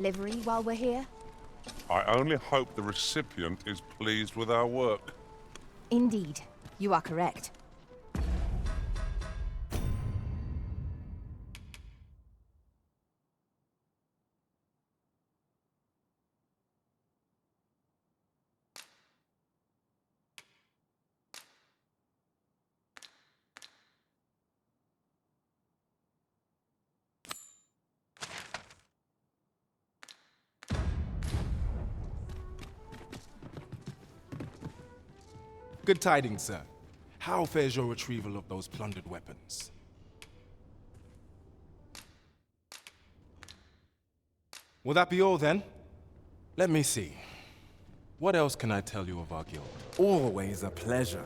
livery while we're here? I only hope the recipient is pleased with our work. Indeed, you are correct. Good tidings, sir. How fares your retrieval of those plundered weapons? Will that be all, then? Let me see. What else can I tell you of our guild? Always a pleasure.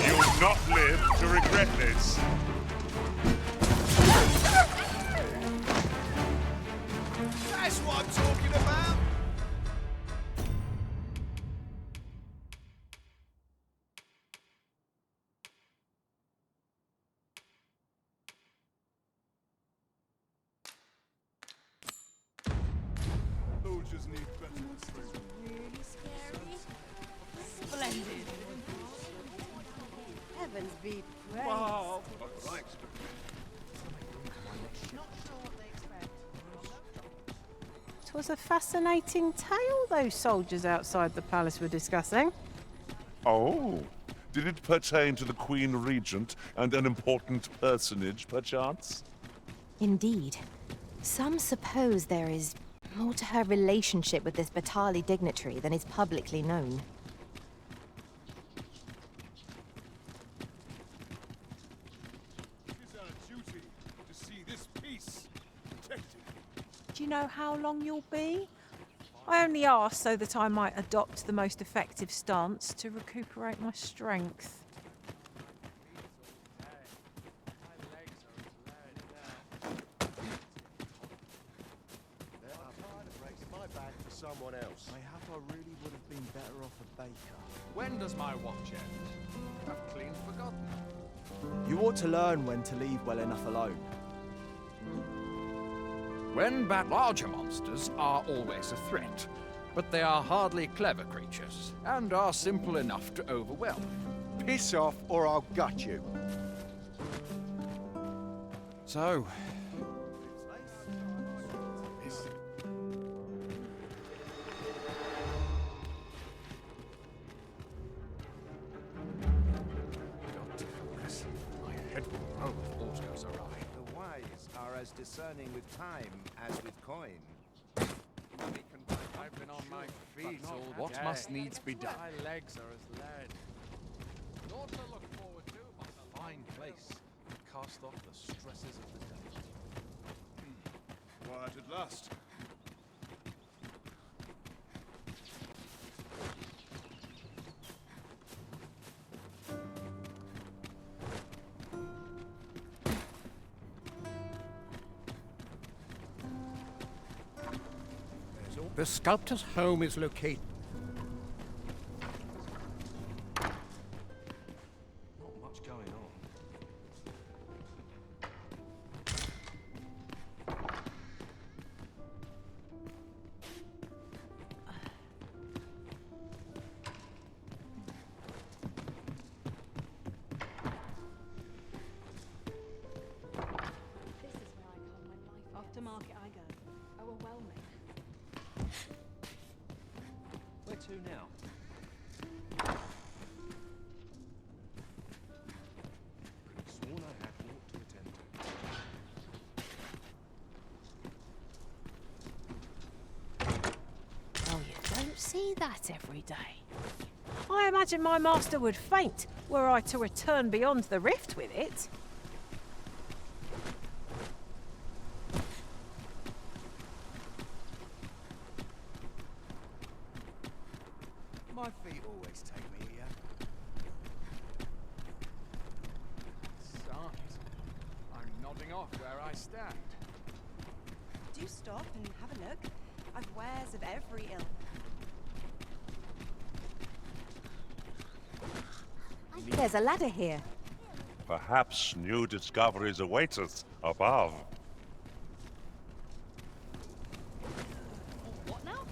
You'll not live to regret this. That's what I'm talking about! Soldiers need better training. Really scary. Splendid. Heavens be praised. Wow! Right. Twas a fascinating tale those soldiers outside the palace were discussing. Oh, did it pertain to the Queen Regent and an important personage, perchance? Indeed. Some suppose there is more to her relationship with this Bakbattahl dignitary than is publicly known. It is our duty to see this peace protected. Do you know how long you'll be? I only asked so that I might adopt the most effective stance to recuperate my strength. Someone else. Mayhap I really would have been better off a baker. When does my watch end? I've clean forgotten. You ought to learn when to leave well enough alone. When larger monsters are always a threat, but they are hardly clever creatures, and are simple enough to overwhelm. Piss off or I'll gut you. So, my head will roll if all goes awry. The wise are as discerning with time as with coin. I've been on my feet all what day. Must needs be done? My legs are as lead. Naught to look forward to, but a fine place to cast off the stresses of the day. Quiet at last. The sculptor's home is located. Not much going on. This is where I come when life off to market I go. Overwhelming. Where to now? Sworn I had naught to attend to. Oh, you don't see that every day. I imagine my master would faint were I to return beyond the rift with it. My feet always take me here. Besides, I'm nodding off where I stand. Do stop and have a look. I've wares of every ilk. There's a ladder here. Perhaps new discoveries await us above. What now?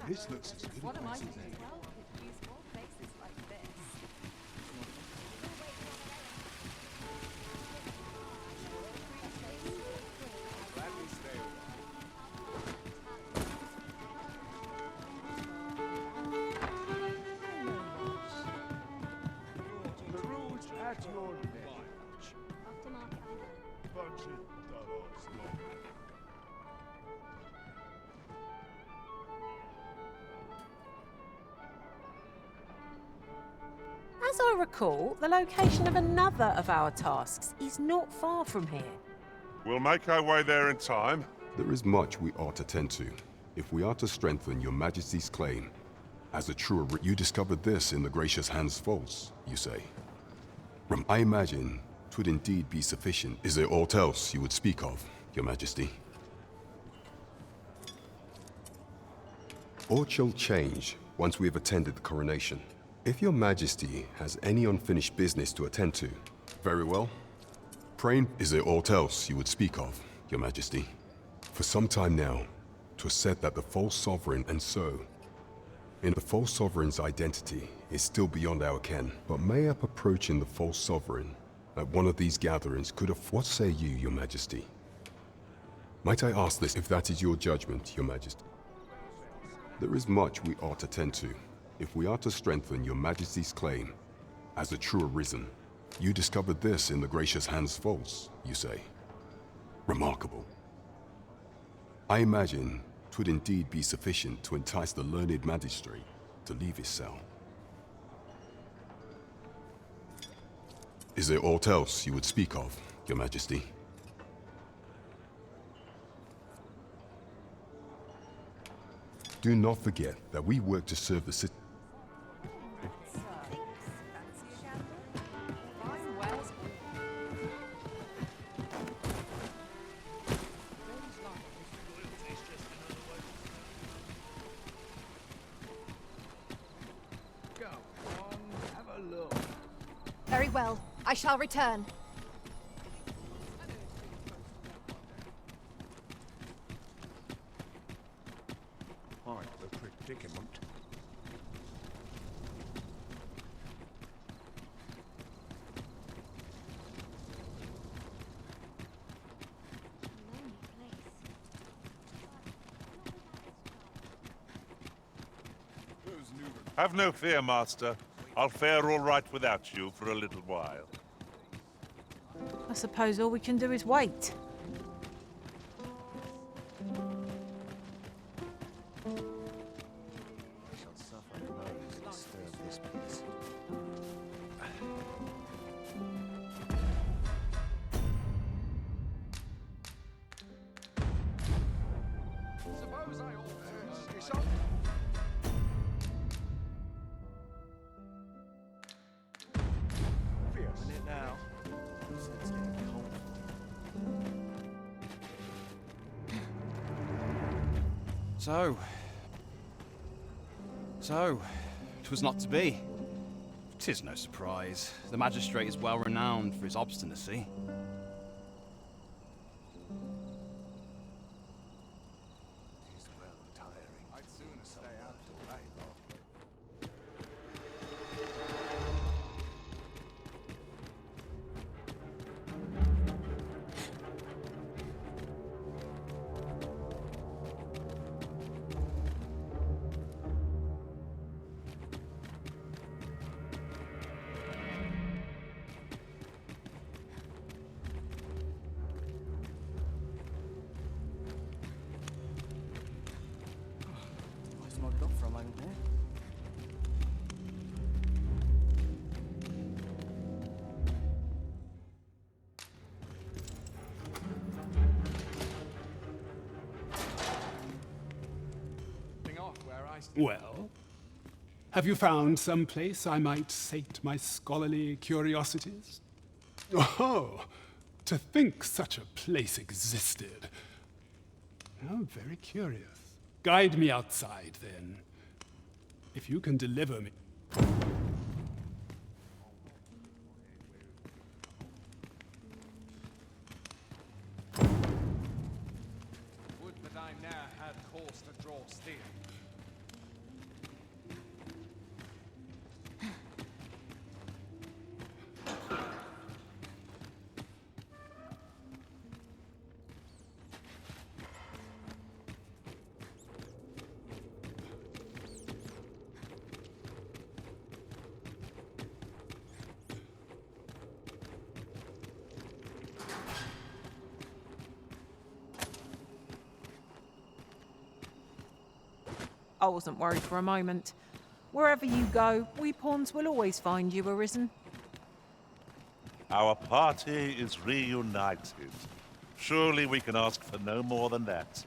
This looks as good What a am I place to as any. Well, we could use more places like this. Gladly stay a The route at your neck. Aftermarket I go. Budget dollars long. As I recall, the location of another of our tasks is not far from here. We'll make our way there in time. There is much we ought to tend to, if we are to strengthen your majesty's claim. As a true you discovered this in the gracious hands false, you say. I imagine 'twould indeed be sufficient. Is there aught else you would speak of, your majesty? Aught shall change once we have attended the coronation. If your majesty has any unfinished business to attend to, very well. Praying, is there aught else you would speak of, your majesty? For some time now, 'twas said that the false sovereign and so, in the false sovereign's identity is still beyond our ken, but mayhap approaching the false sovereign at one of these gatherings could have... What say you, your majesty? Might I ask this, if that is your judgment, your majesty? There is much we ought to tend to, if we are to strengthen your majesty's claim as a true arisen. You discovered this in the gracious hands false, you say. Remarkable. I imagine 'twould indeed be sufficient to entice the learned magistrate to leave his cell. Is there aught else you would speak of, your majesty? Do not forget that we work to serve the city. Go on, have a look. Very well. I shall return. Quite the predicament. Have no fear, master. I'll fare all right without you for a little while. I suppose all we can do is wait. I shall suffer no to disturb this peace. Suppose I alter. It's on. Fierce. Minute now. Sense getting cold. So, 'twas not to be. 'Tis no surprise. The magistrate is well renowned for his obstinacy. It's well tiring. I'd sooner stay out till late. I smoked off for a moment there. Thing off where I Well, have you found some place I might sate my scholarly curiosities? Oh, to think such a place existed. How very curious. Guide me outside, then. If you can deliver me... Would that I now had horse to draw steer. I wasn't worried for a moment. Wherever you go, we pawns will always find you, Arisen. Our party is reunited. Surely we can ask for no more than that.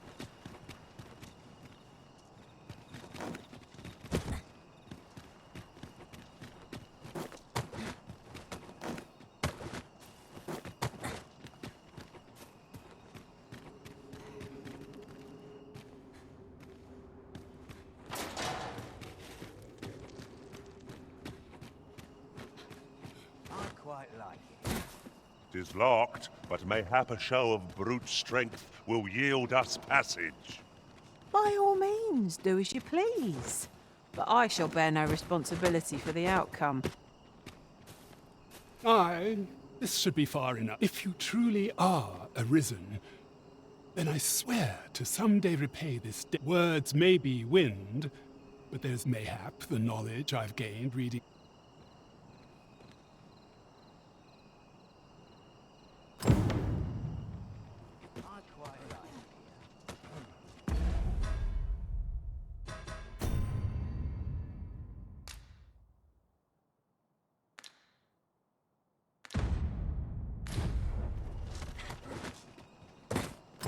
Quite like it. It is locked, but mayhap a show of brute strength will yield us passage. By all means, do as you please. But I shall bear no responsibility for the outcome. Aye, this should be far enough. If you truly are Arisen, then I swear to someday repay this debt. Words may be wind, but there's mayhap the knowledge I've gained reading.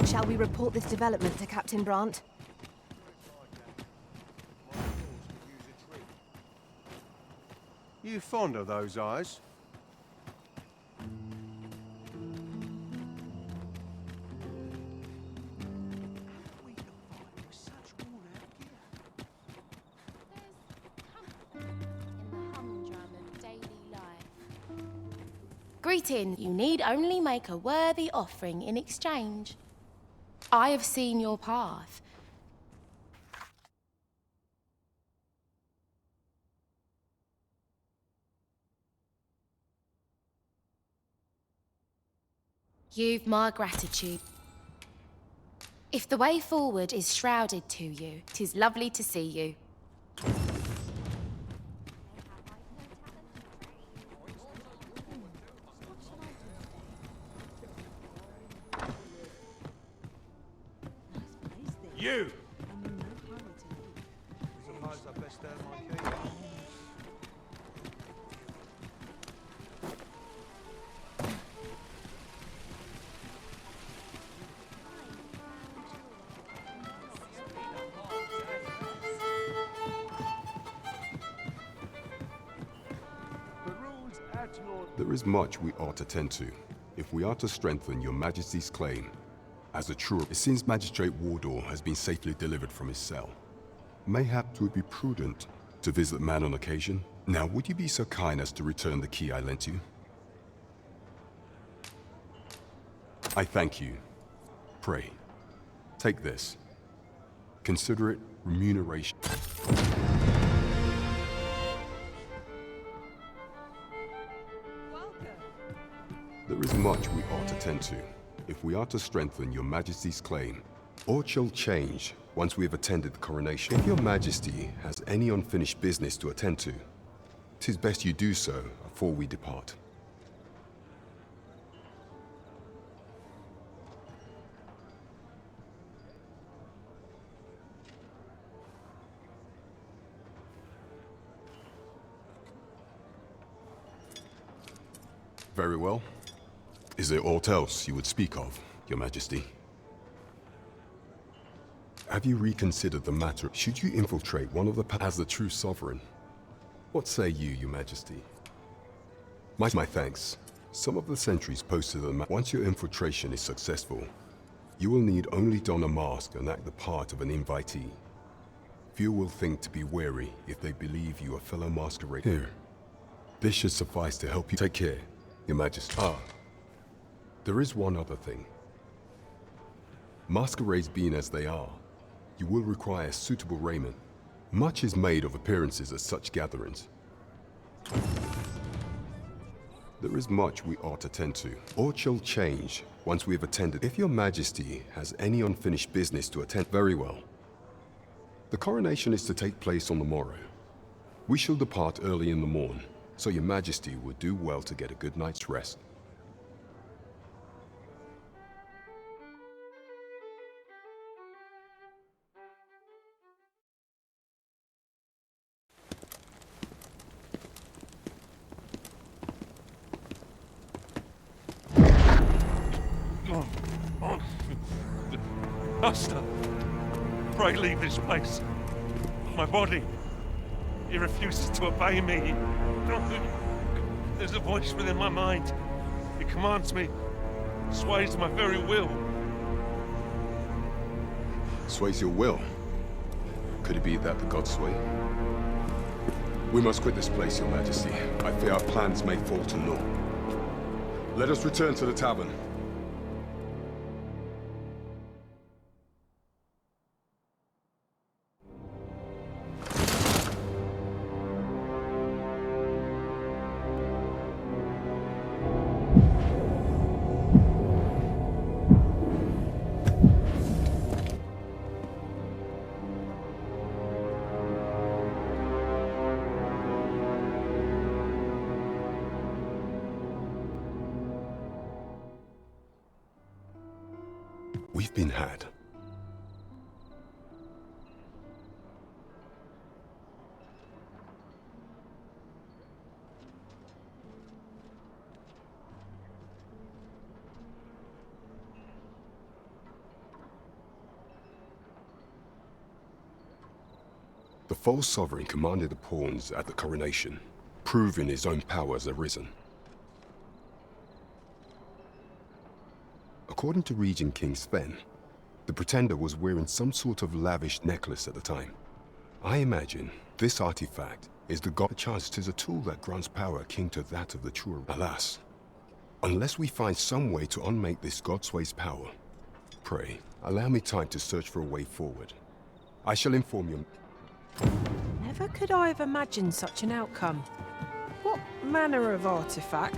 Shall we report this development to Captain Brandt? You fond of those eyes? Greeting, you need only make a worthy offering in exchange. I have seen your path. You've my gratitude. If the way forward is shrouded to you, 'tis lovely to see you. You! Suppose I best earn my keep. There is much we ought to tend to, if we are to strengthen your Majesty's claim. As a true, it seems Magistrate Wardor has been safely delivered from his cell. Mayhap it would be prudent to visit the man on occasion. Now, would you be so kind as to return the key I lent you? I thank you. Pray, take this. Consider it remuneration. There is much we ought to tend to, if we are to strengthen your Majesty's claim. Aught shall change once we have attended the coronation. If your Majesty has any unfinished business to attend to, 'tis best you do so before we depart. Very well. Is there aught else you would speak of, Your Majesty? Have you reconsidered the matter? Should you infiltrate one of the as the true sovereign? What say you, Your Majesty? My thanks. Some of the sentries posted on the map. Once your infiltration is successful, You will need only don a mask and act the part of an invitee. Few will think to be wary if they believe you are fellow masquerade. Here. This should suffice to help you. Take care, Your Majesty. There is one other thing. Masquerades being as they are, you will require suitable raiment. Much is made of appearances at such gatherings. There is much we ought to tend to. Aught shall change once we have attended. If Your Majesty has any unfinished business to attend, very well. The coronation is to take place on the morrow. We shall depart early in the morn, so Your Majesty would do well to get a good night's rest. Master, pray leave this place. My body, it refuses to obey me. There's a voice within my mind. It commands me, sways my very will. Sways your will? Could it be that the gods sway? We must quit this place, Your Majesty. I fear our plans may fall to naught. Let us return to the tavern. We've been had. The false sovereign commanded the pawns at the coronation, proving his own powers arisen. According to Regent King Sven, the pretender was wearing some sort of lavish necklace at the time. I imagine this artifact is the god. Perchance 'tis a tool that grants power akin to that of the true. Alas, unless we find some way to unmake this Godsway's power, pray, allow me time to search for a way forward. I shall inform you. Never could I have imagined such an outcome. What manner of artifact?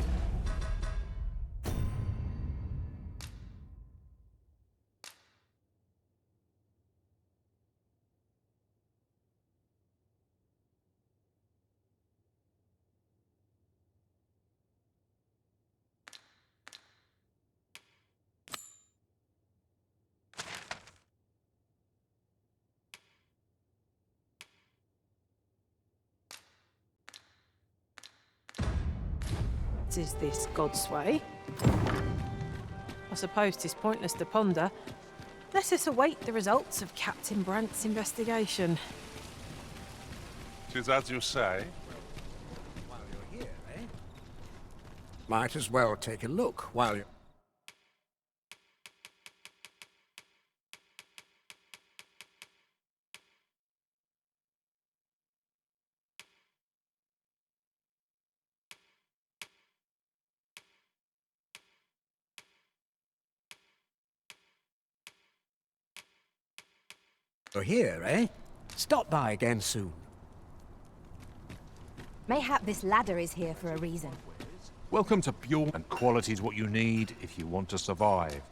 Is this Godsway? I suppose 'tis pointless to ponder. Let us await the results of Captain Brandt's investigation. 'Tis as you say. While you're here, eh? Might as well take a look while you're... You're here, eh? Stop by again soon. Mayhap this ladder is here for a reason. Welcome to Bjorn, and quality's what you need if you want to survive.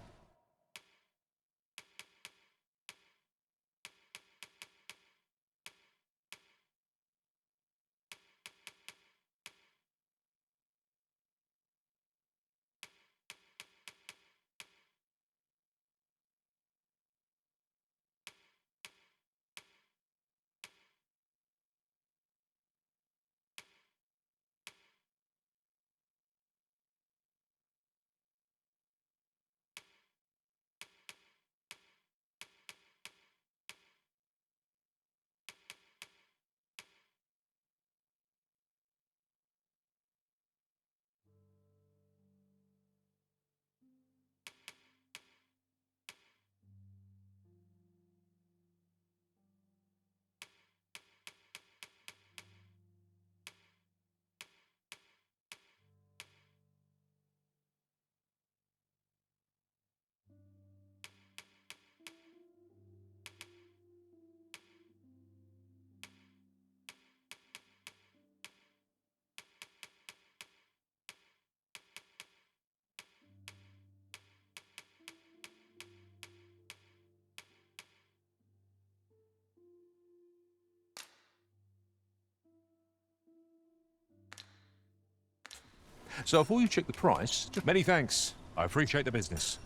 So before you check the price, just many thanks. I appreciate the business.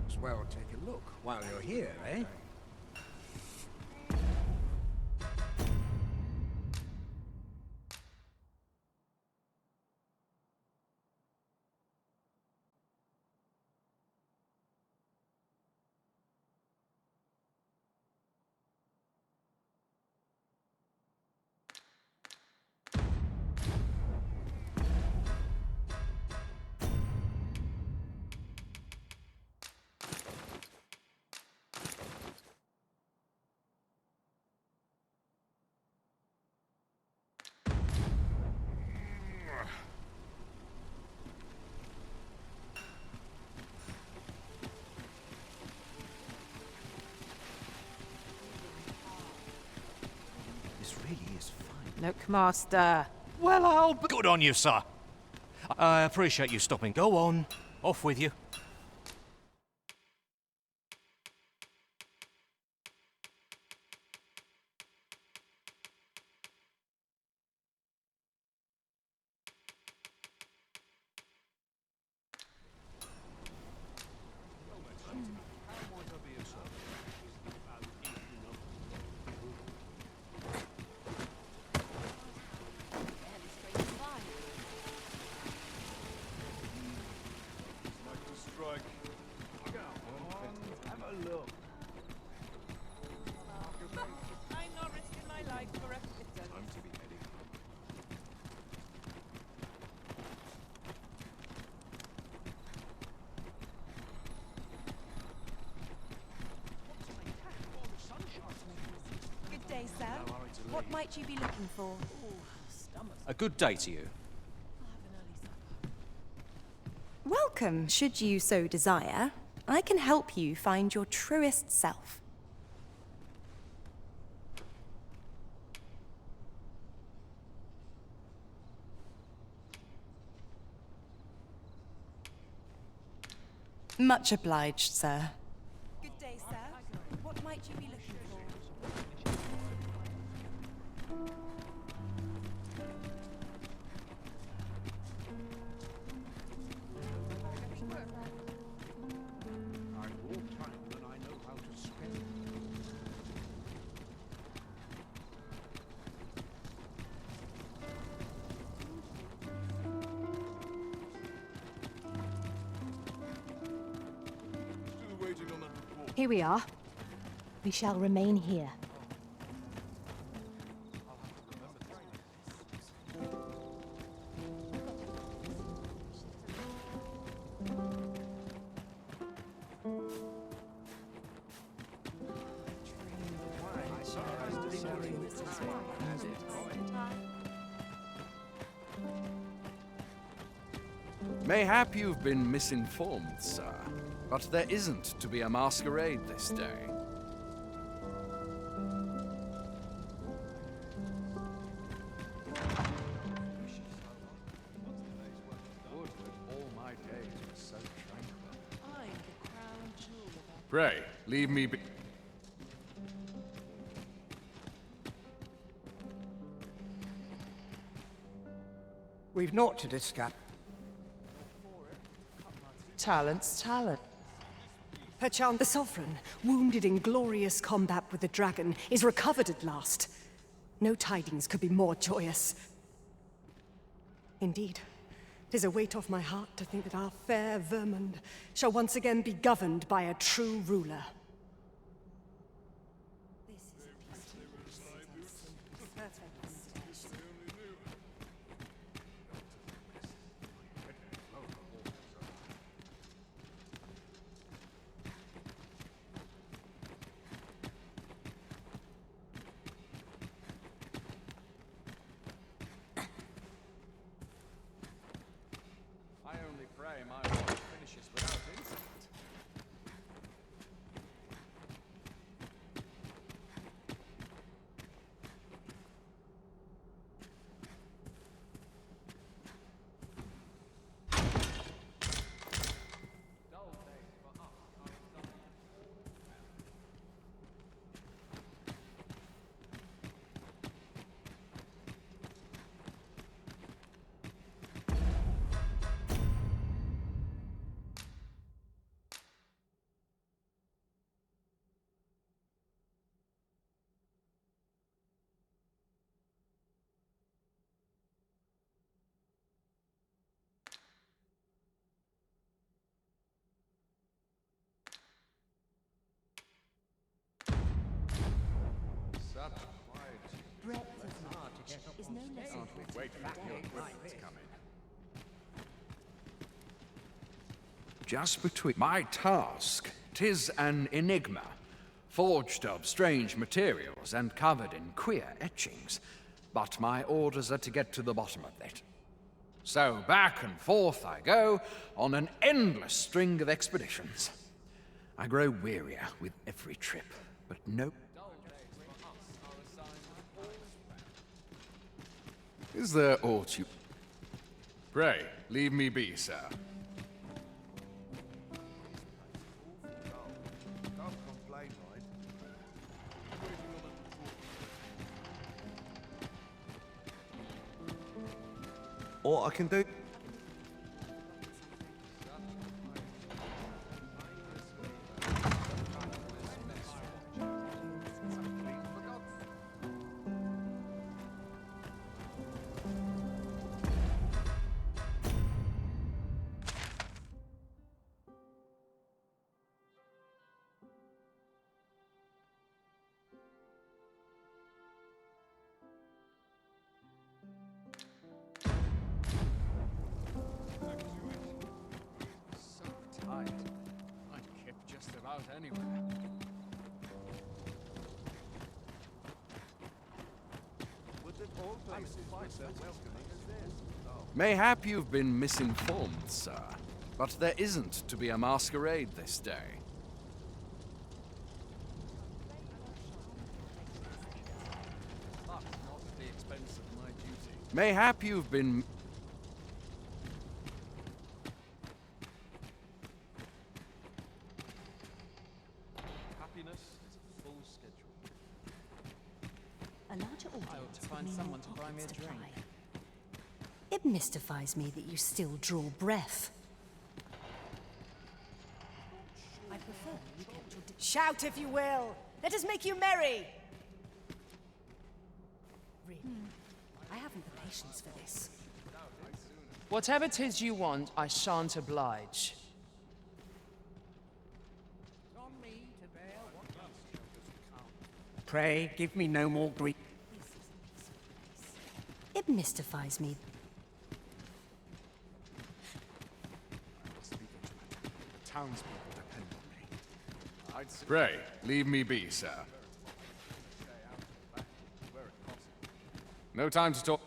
As well take a look while you're here, eh? This really is fine. Look, Master. Well, I'll be... Good on you, sir. I appreciate you stopping. Go on. Off with you. Good day, sir. What might you be looking for? A good day to you. Welcome, should you so desire. I can help you find your truest self. Much obliged, sir. Good day, sir. What might you be looking for? Here we are. We shall remain here. Mayhap you've been misinformed, sir, but there isn't to be a masquerade this day. Pray, leave me be. We've naught to discuss. Talent's talent. Perchance the Sovereign, wounded in glorious combat with the dragon, is recovered at last. No tidings could be more joyous. Indeed, 'tis a weight off my heart to think that our fair Vermund shall once again be governed by a true ruler. I only pray my work finishes without incident. Wait for your equipment to come in. Just between my task, 'tis an enigma, forged of strange materials and covered in queer etchings. But my orders are to get to the bottom of it. So back and forth I go on an endless string of expeditions. I grow wearier with every trip, but nope. Is there aught you... Pray, leave me be, sir. Don't complain, right? All I can do... So tight. I'd kip just about anywhere. Mayhap you've been misinformed, sir, but there isn't to be a masquerade this day. But not at the expense of my duty. Mayhap you've been... Happiness is a full schedule. A larger I ought audience to find would mean someone more to buy me pockets a to drink. fly. It mystifies me that you still draw breath. I prefer you kept your... Shout if you will! Let us make you merry! Really, I haven't the patience for this. Whatever 'tis you want, I shan't oblige. Pray, give me no more grief. It mystifies me. Townspeople depend on me. Pray, leave me be, sir. No time to talk.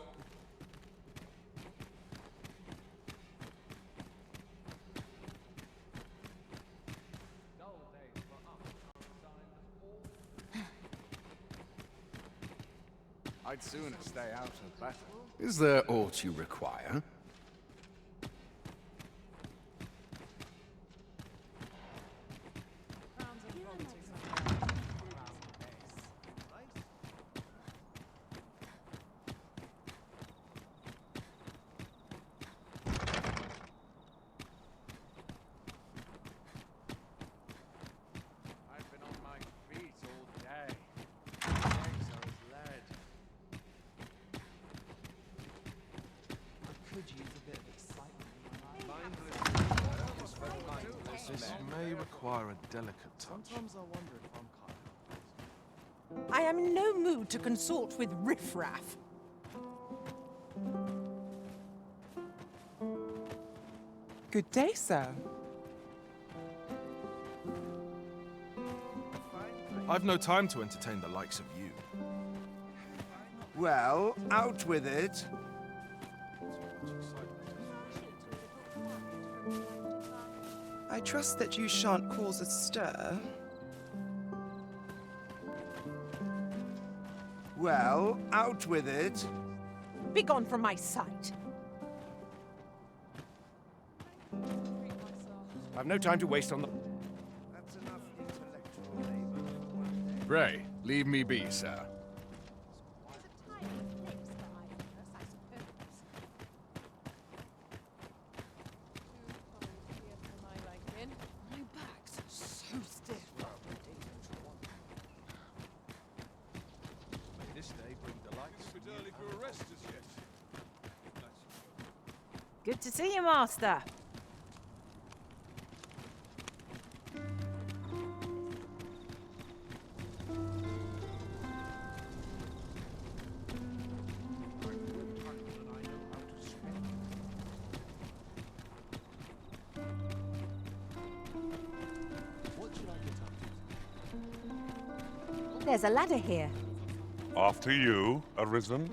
I'd sooner stay out of battle. Is there aught you require? I've been on my feet all day. My legs are as lead. I could use a bit of excitement in my life. This may require a delicate touch. Sometimes I wonder if I'm kind I am in no mood to consort with riffraff. Good day, sir. I've no time to entertain the likes of you. Well, out with it. I trust that you shan't cause a stir. Well, out with it. Begone from my sight. I've no time to waste on the... That's enough intellectual labor. Pray, leave me be, sir. My back's so stiff. May this day bring delights. It's a bit early for a rest as yet. Good to see you, Master. There's a ladder here. After you, Arisen.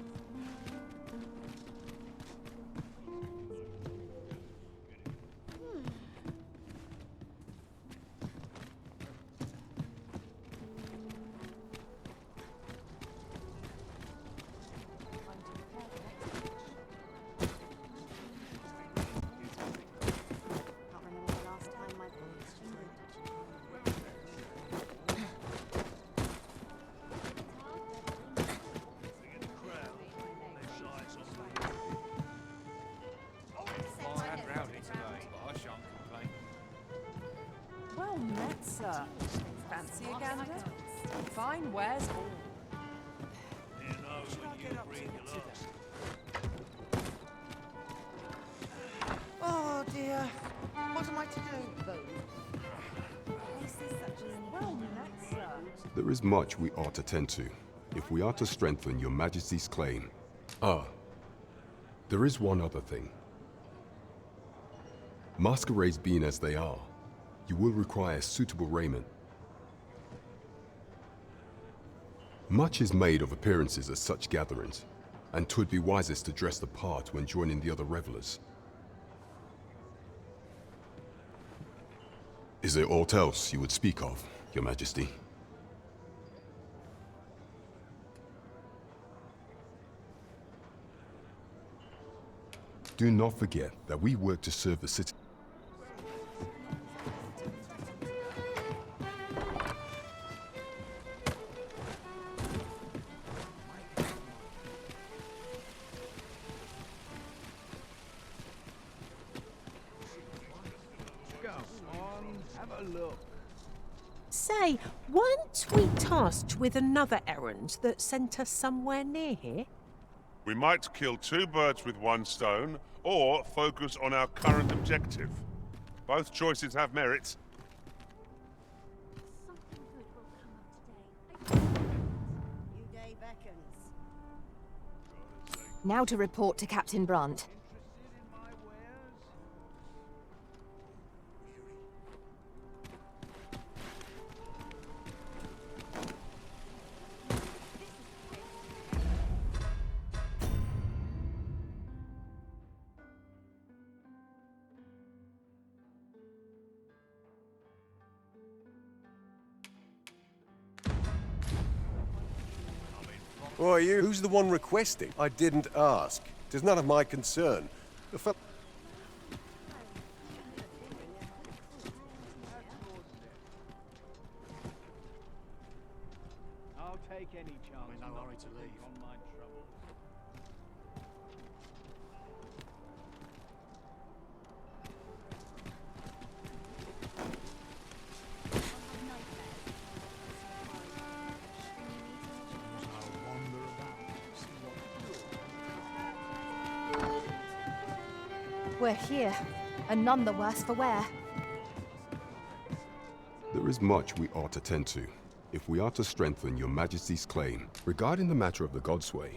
Well met, sir. Fancy a gander? Fine wares all. Oh dear. What am I to do, though? Well met, sir. There is much we ought to tend to, if we are to strengthen your Majesty's claim. Ah, there is one other thing. Masquerades being as they are, you will require suitable raiment. Much is made of appearances at such gatherings, and 'twould be wisest to dress the part when joining the other revelers. Is there aught else you would speak of, Your Majesty? Do not forget that we work to serve the city. Go on, have a look. Say, weren't we tasked with another errand that sent us somewhere near here? We might kill two birds with one stone, or focus on our current objective. Both choices have merit. Now to report to Captain Brandt. Who are you? Who's the one requesting? I didn't ask. It is none of my concern. The fel- I'll take any chance. I'm in no hurry to leave. On my troubles. We're here, and none the worse for wear. There is much we ought to tend to, if we are to strengthen your Majesty's claim. Regarding the matter of the Godsway,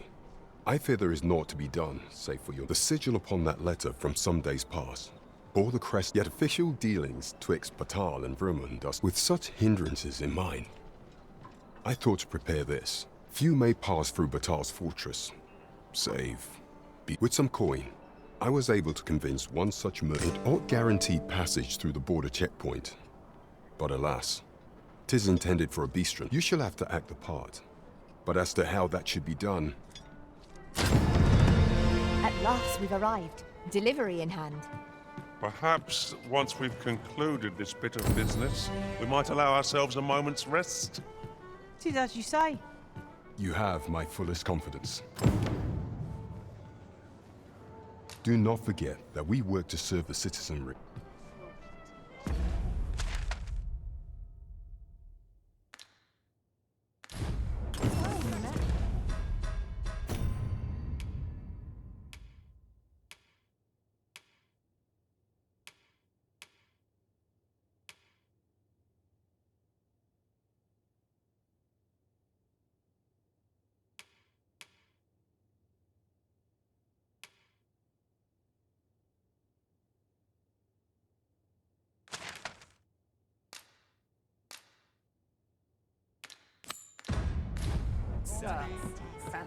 I fear there is naught to be done, save for the sigil upon that letter from some days past. Bore the crest, yet official dealings twixt Bakbattahl and Vermund us with such hindrances in mind. I thought to prepare this. Few may pass through Battahl's fortress, save with some coin. I was able to convince one such merchant ought guaranteed passage through the border checkpoint. But alas, 'tis intended for a beastron. You shall have to act the part. But as to how that should be done... At last we've arrived. Delivery in hand. Perhaps once we've concluded this bit of business, we might allow ourselves a moment's rest. 'Tis as you say. You have my fullest confidence. Do not forget that we work to serve the citizenry.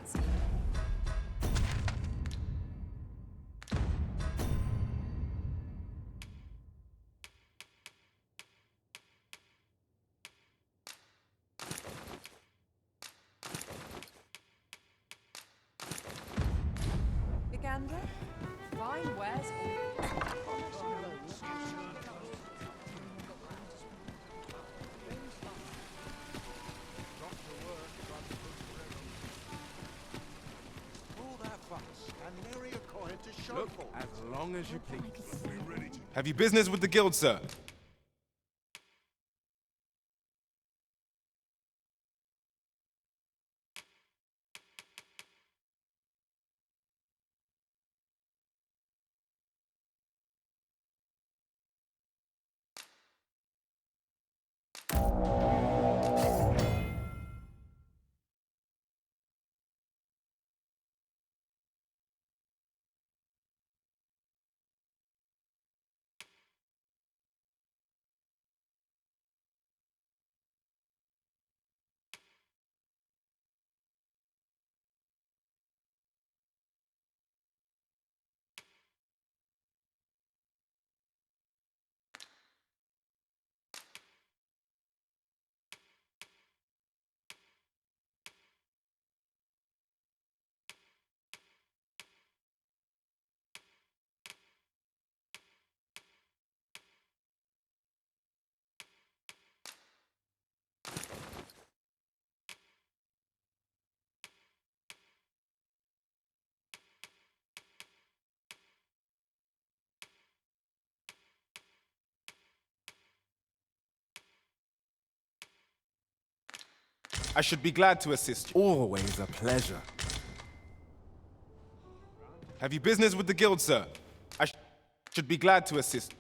fancy. Gander, fine wares All that fuss and nary a coin to show for. As long as you please. Have you business with the guild, sir? I should be glad to assist you. Always a pleasure. Have you business with the guild, sir? I should be glad to assist.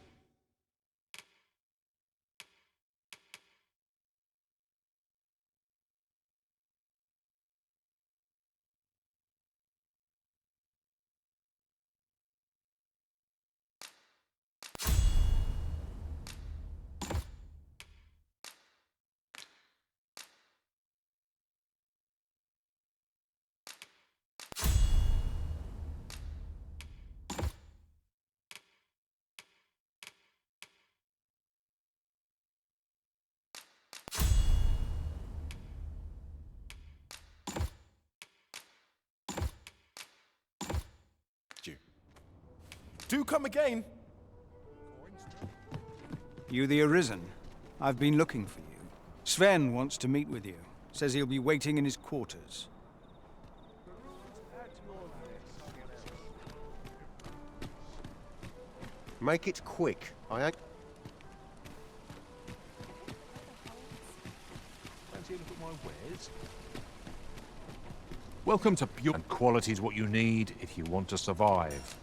Do come again. You the Arisen? I've been looking for you. Sven wants to meet with you. Says he'll be waiting in his quarters. Make it quick. I ain't... Fancy a look at my wares? Welcome to Pure, and quality is what you need if you want to survive.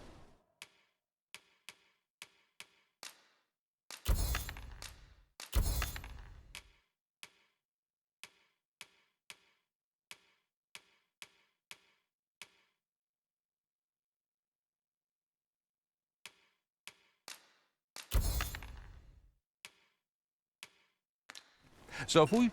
So if we...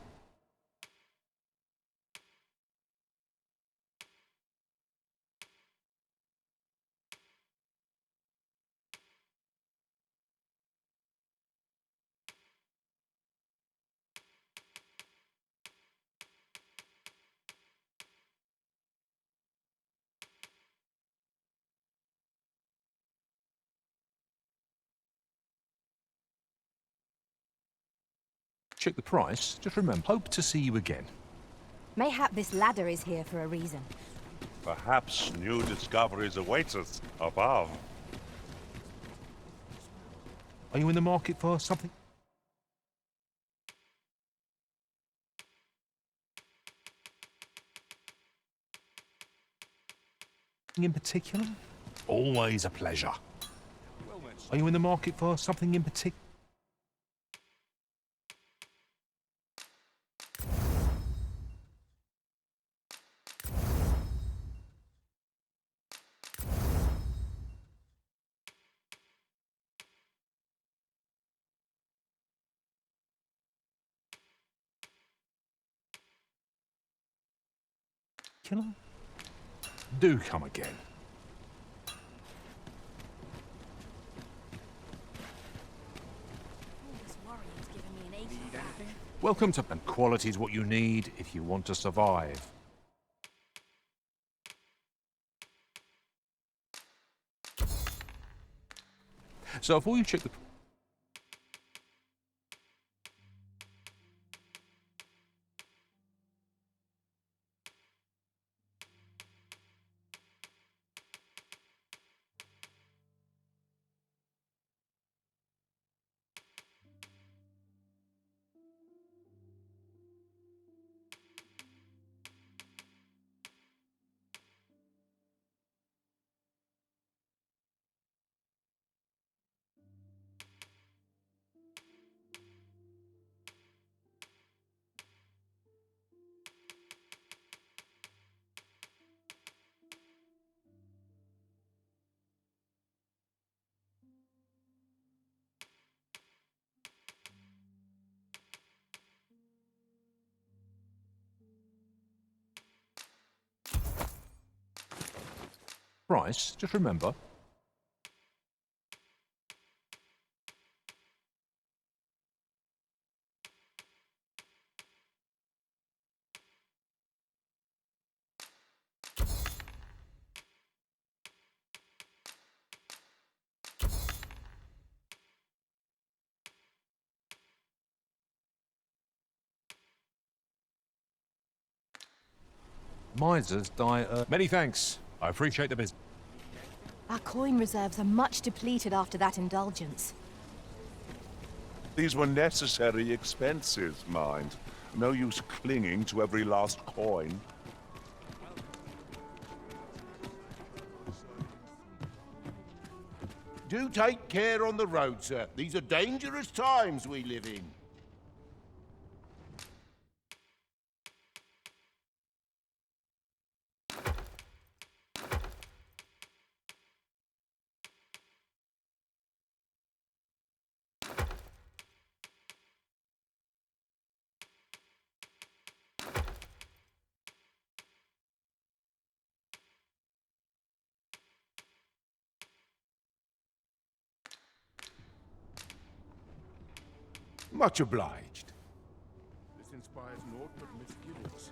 check the price, just remember, hope to see you again. Mayhap this ladder is here for a reason. Perhaps new discoveries await us above. Are you in the market for something? In particular? Always a pleasure. Are you in the market for something in particular? Killer? Do come again. Welcome to... And quality's what you need if you want to survive. So before you check the... Price, just remember. Misers die Many thanks. I appreciate the business. Our coin reserves are much depleted after that indulgence. These were necessary expenses, mind. No use clinging to every last coin. Do take care on the road, sir. These are dangerous times we live in. Much obliged. This inspires naught but misgivings.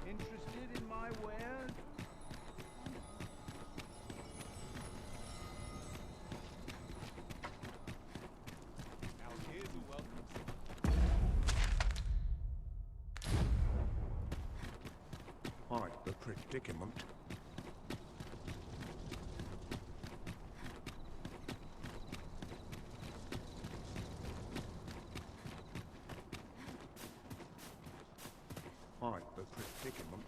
Interested in my wares? Now here's a welcome. Quite the predicament. Quite the predicament.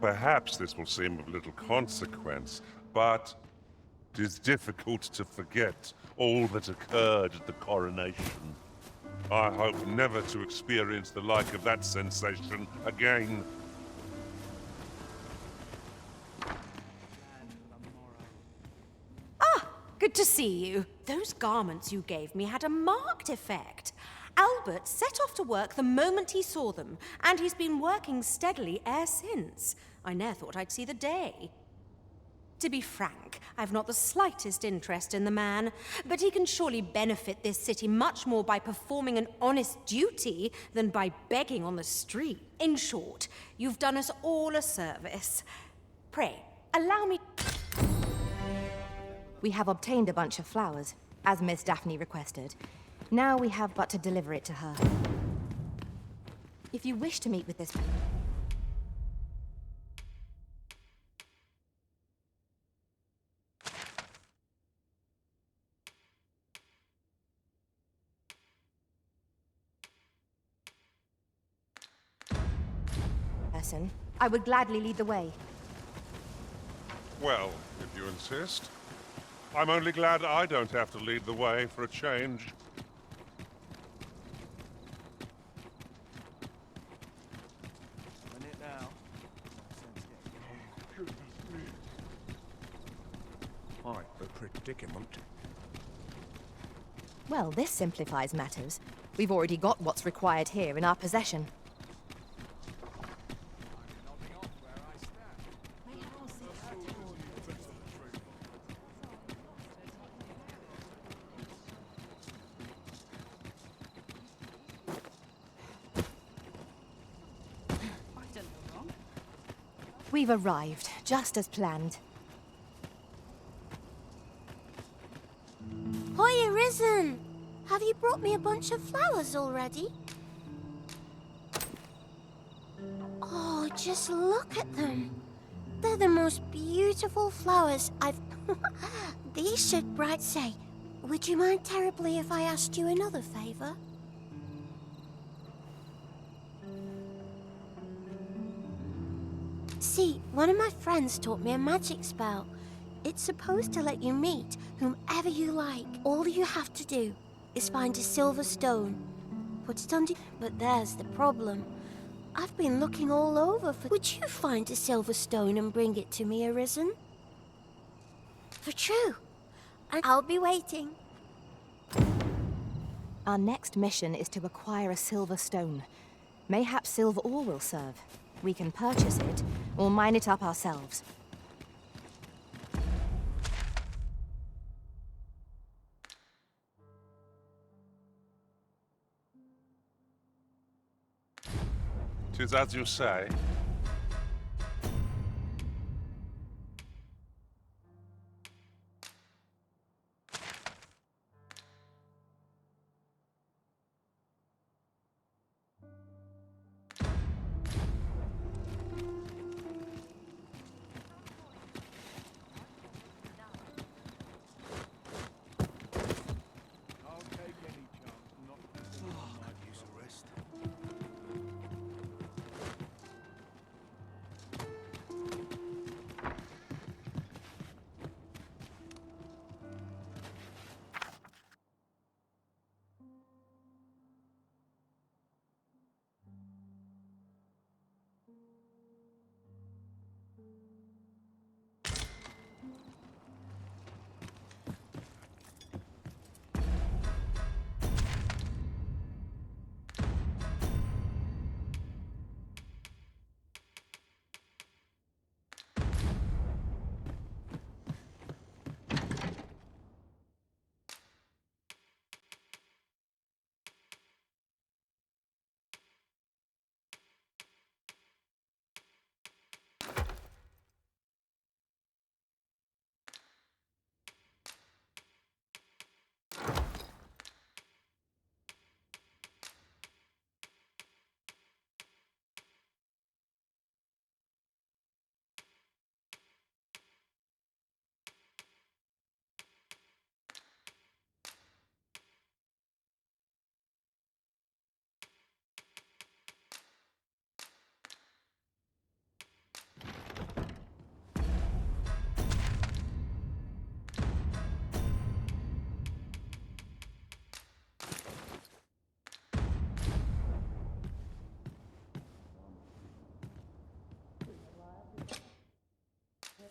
Perhaps this will seem of little consequence, but it is difficult to forget all that occurred at the coronation. I hope never to experience the like of that sensation again. Good to see you. Those garments you gave me had a marked effect. Albert set off to work the moment he saw them, and he's been working steadily e'er since. I ne'er thought I'd see the day. To be frank, I've not the slightest interest in the man, but he can surely benefit this city much more by performing an honest duty than by begging on the street. In short, you've done us all a service. Pray, allow me... We have obtained a bunch of flowers, as Miss Daphne requested. Now we have but to deliver it to her. If you wish to meet with this... person, I would gladly lead the way. Well, if you insist. I'm only glad I don't have to lead the way for a change. I'm a predicament. Well, this simplifies matters. We've already got what's required here in our possession. We've arrived, just as planned. Hiya, Risen! Have you brought me a bunch of flowers already? Oh, just look at them. They're the most beautiful flowers I've... These should bright say, would you mind terribly if I asked you another favour? See, one of my friends taught me a magic spell. It's supposed to let you meet whomever you like. All you have to do is find a silver stone. Put it under... But there's the problem. I've been looking all over for... Would you find a silver stone and bring it to me, Arisen? For true. And I'll be waiting. Our next mission is to acquire a silver stone. Mayhaps silver ore will serve. We can purchase it, or mine it up ourselves. "'Tis as you say.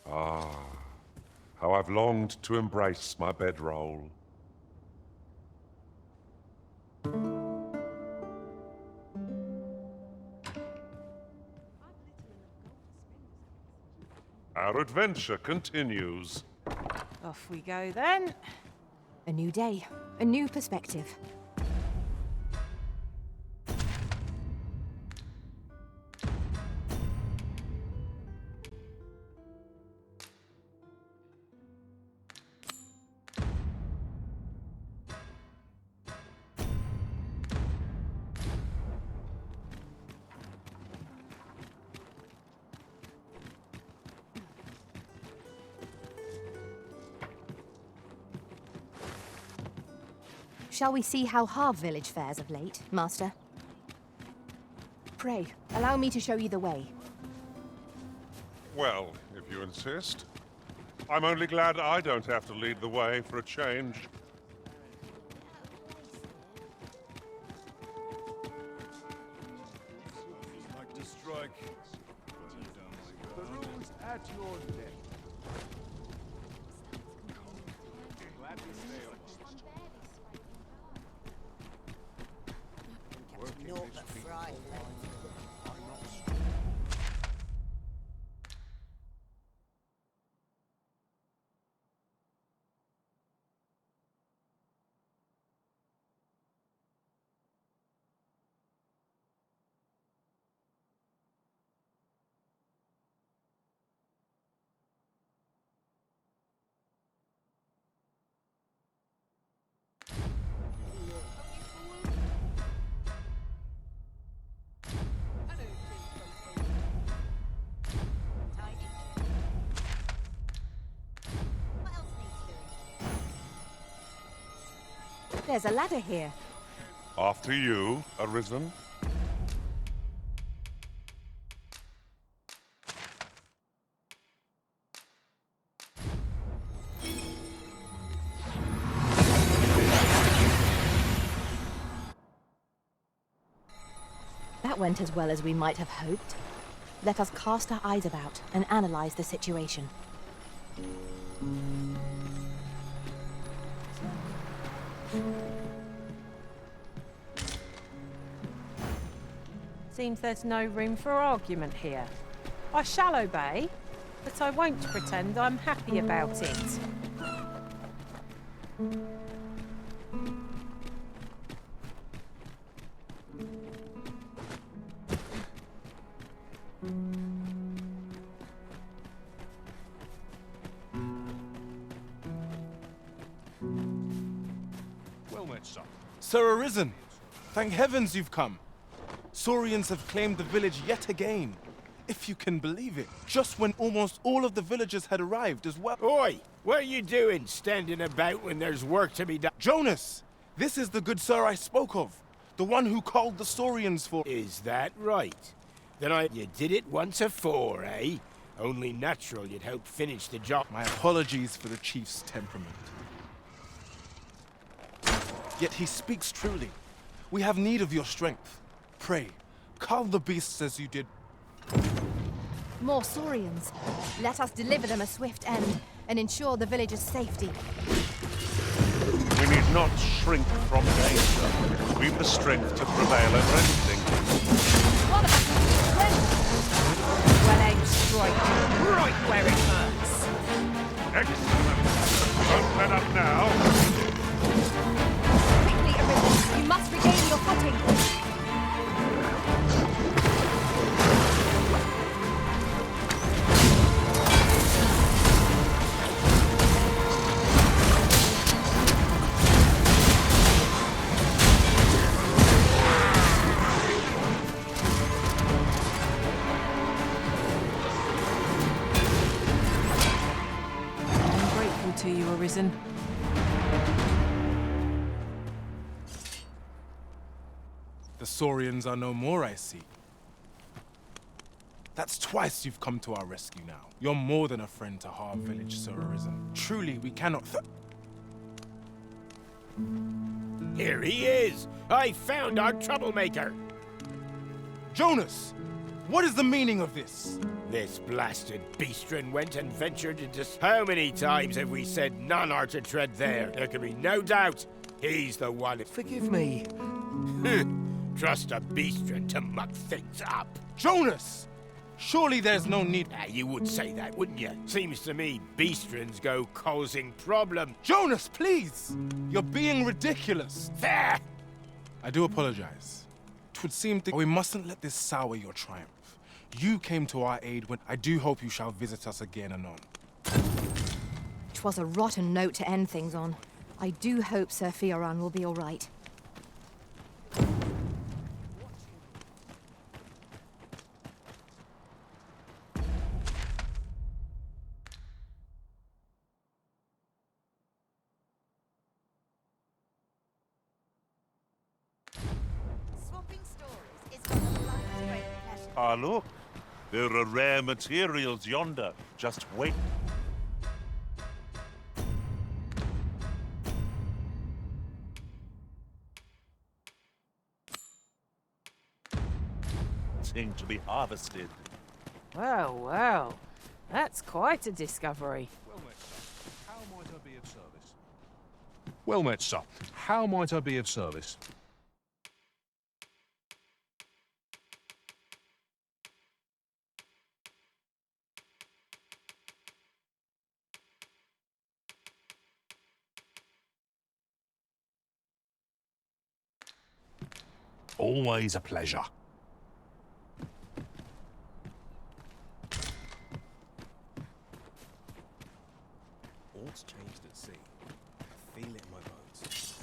Ah, how I've longed to embrace my bedroll. Our adventure continues. Off we go then. A new day, a new perspective. Shall we see how Harv village fares of late, Master? Pray, allow me to show you the way. Well, if you insist. I'm only glad I don't have to lead the way for a change. Like to strike. The room's at your neck. Glad to stay on. Naught but fry. There's a ladder here. After you, Arisen. That went as well as we might have hoped. Let us cast our eyes about and analyze the situation. Seems there's no room for argument here. I shall obey, but I won't pretend I'm happy about it. Well met, son. Sir Arisen, thank heavens you've come. Saurians have claimed the village yet again. If you can believe it, just when almost all of the villagers had arrived as well. Oi! What are you doing, standing about when there's work to be done? Jonas! This is the good sir I spoke of. The one who called the Saurians for— Is that right? Then you did it once afore, eh? Only natural you'd help finish the job. My apologies for the chief's temperament. Yet he speaks truly. We have need of your strength. Pray, cull the beasts as you did. More Saurians. Let us deliver them a swift end and ensure the village's safety. We need not shrink from danger. We've the strength to prevail over anything. One of us needs strength. Well aimed strike, right where it hurts. Excellent. Don't let up now. Quickly, Arisen. You must regain your footing. To you, Arisen. The Saurians are no more, I see. That's twice you've come to our rescue now. You're more than a friend to Har Village, Sir Arisen. Truly, we cannot Here he is! I found our troublemaker! Jonas! What is the meaning of this? This blasted beastren went and ventured into... How many times have we said none are to tread there? There can be no doubt he's the one... Forgive me. Trust a beastren to muck things up. Jonas! Surely there's no need... You would say that, wouldn't you? Seems to me beastrens go causing problem. Jonas, please! You're being ridiculous. There! I do apologize. It would seem that we mustn't let this sour your triumph. You came to our aid when I do hope you shall visit us again anon. 'Twas a rotten note to end things on. I do hope Sir Fioran will be all right. Swapping stories is one of life's great pleasures. Ah, look. There are rare materials yonder. Just wait. waiting to be harvested. Well, well. That's quite a discovery. Well met, sir. How might I be of service? Well met, sir. How might I be of service? Always a pleasure. All's changed at sea. I feel it in my bones.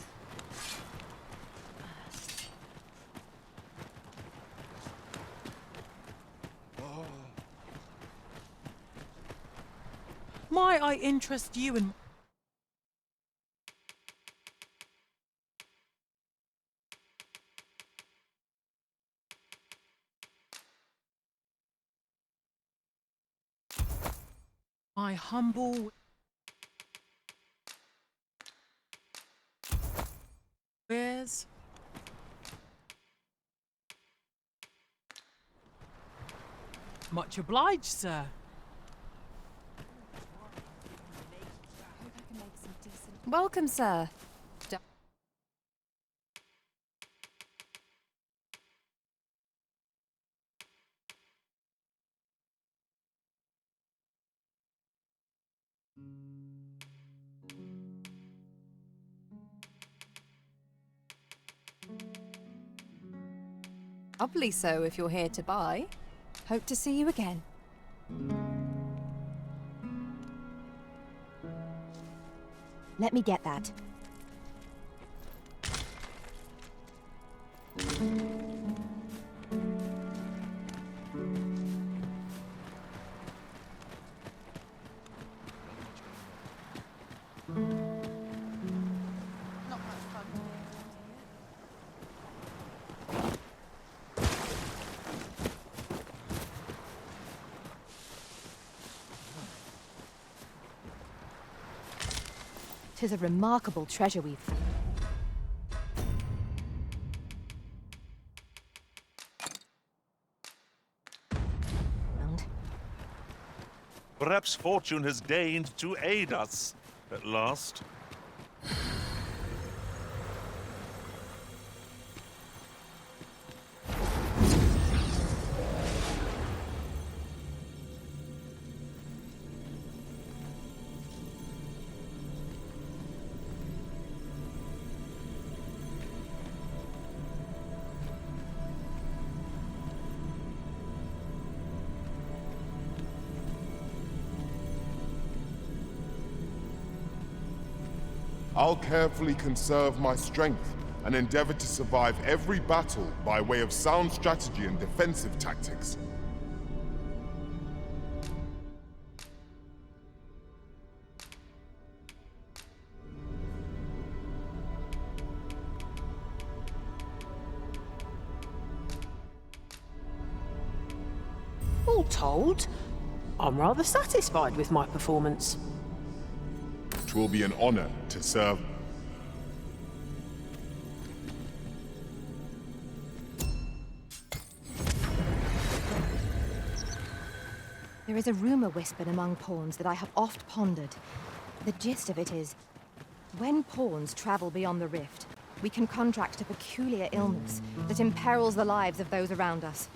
Oh. Might I interest you in... my humble... wares? Much obliged, sir. Welcome, sir. Doubly so if you're here to buy. Hope to see you again. Let me get that. Tis a remarkable treasure we've found. Perhaps fortune has deigned to aid us at last. I'll carefully conserve my strength and endeavor to survive every battle by way of sound strategy and defensive tactics. All told, I'm rather satisfied with my performance. It will be an honor to serve. There is a rumor whispered among pawns that I have oft pondered. The gist of it is, when pawns travel beyond the rift, we can contract a peculiar illness that imperils the lives of those around us.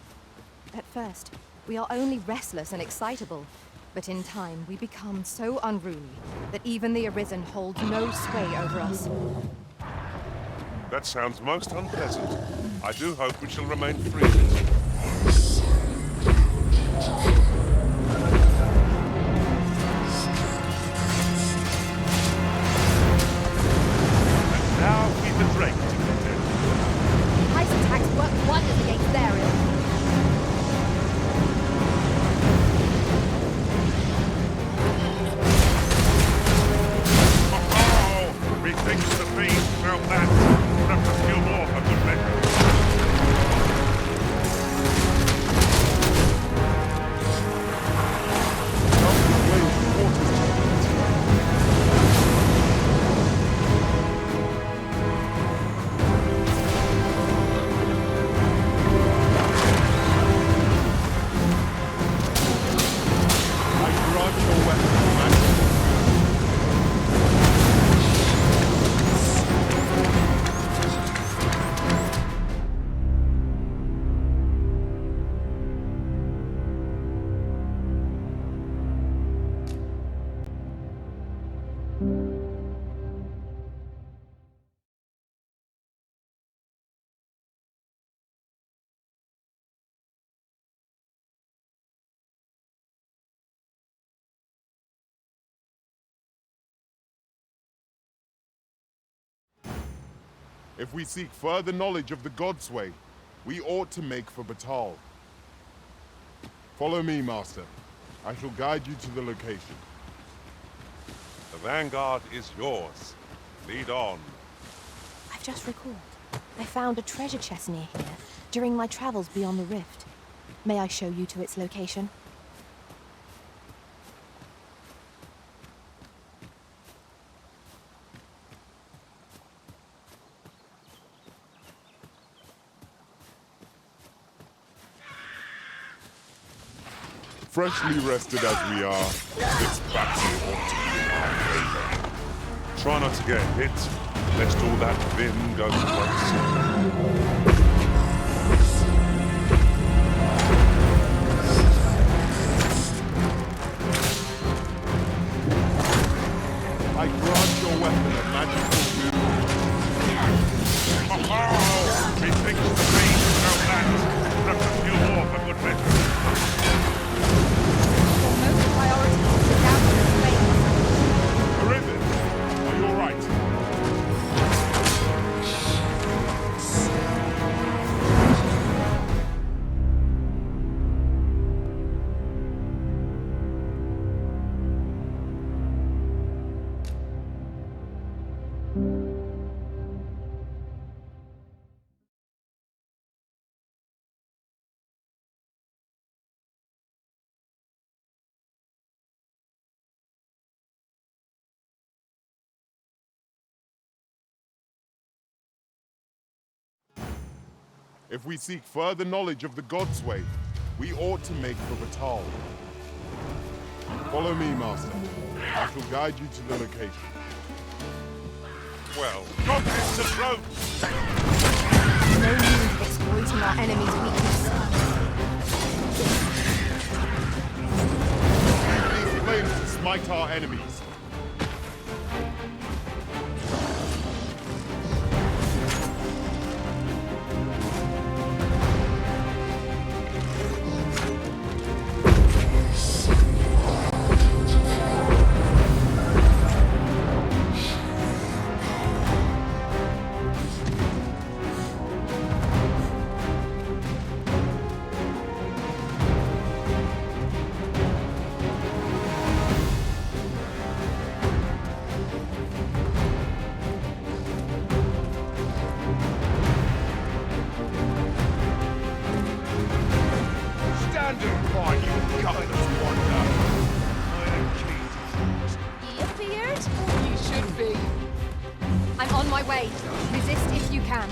At first, we are only restless and excitable, but in time we become so unruly that even the Arisen holds no sway over us. That sounds most unpleasant. I do hope we shall remain free. And now keep the Drake to contend. Ice attacks work wonders against their ill. Methinks the fiend smelt that. Perhaps a few more for good measure. If we seek further knowledge of the God's way, we ought to make for Bakbattahl. Follow me, Master. I shall guide you to the location. The vanguard is yours. Lead on. I've just recalled. I found a treasure chest near here during my travels beyond the rift. May I show you to its location? Freshly rested as we are, this battle ought to be in our favor. Try not to get hit, lest all that vim go to waste. I grant your weapon a magical Oh, methinks the range of no land. Perhaps a few more for good measure. Arisen, are you all right? If we seek further knowledge of the God's way, we ought to make for Bakbattahl. Follow me, Master. I shall guide you to the location. Well, got this approach! No need of exploiting our enemy's weakness. Use these flames to smite our enemies. I'm on my way. Resist if you can.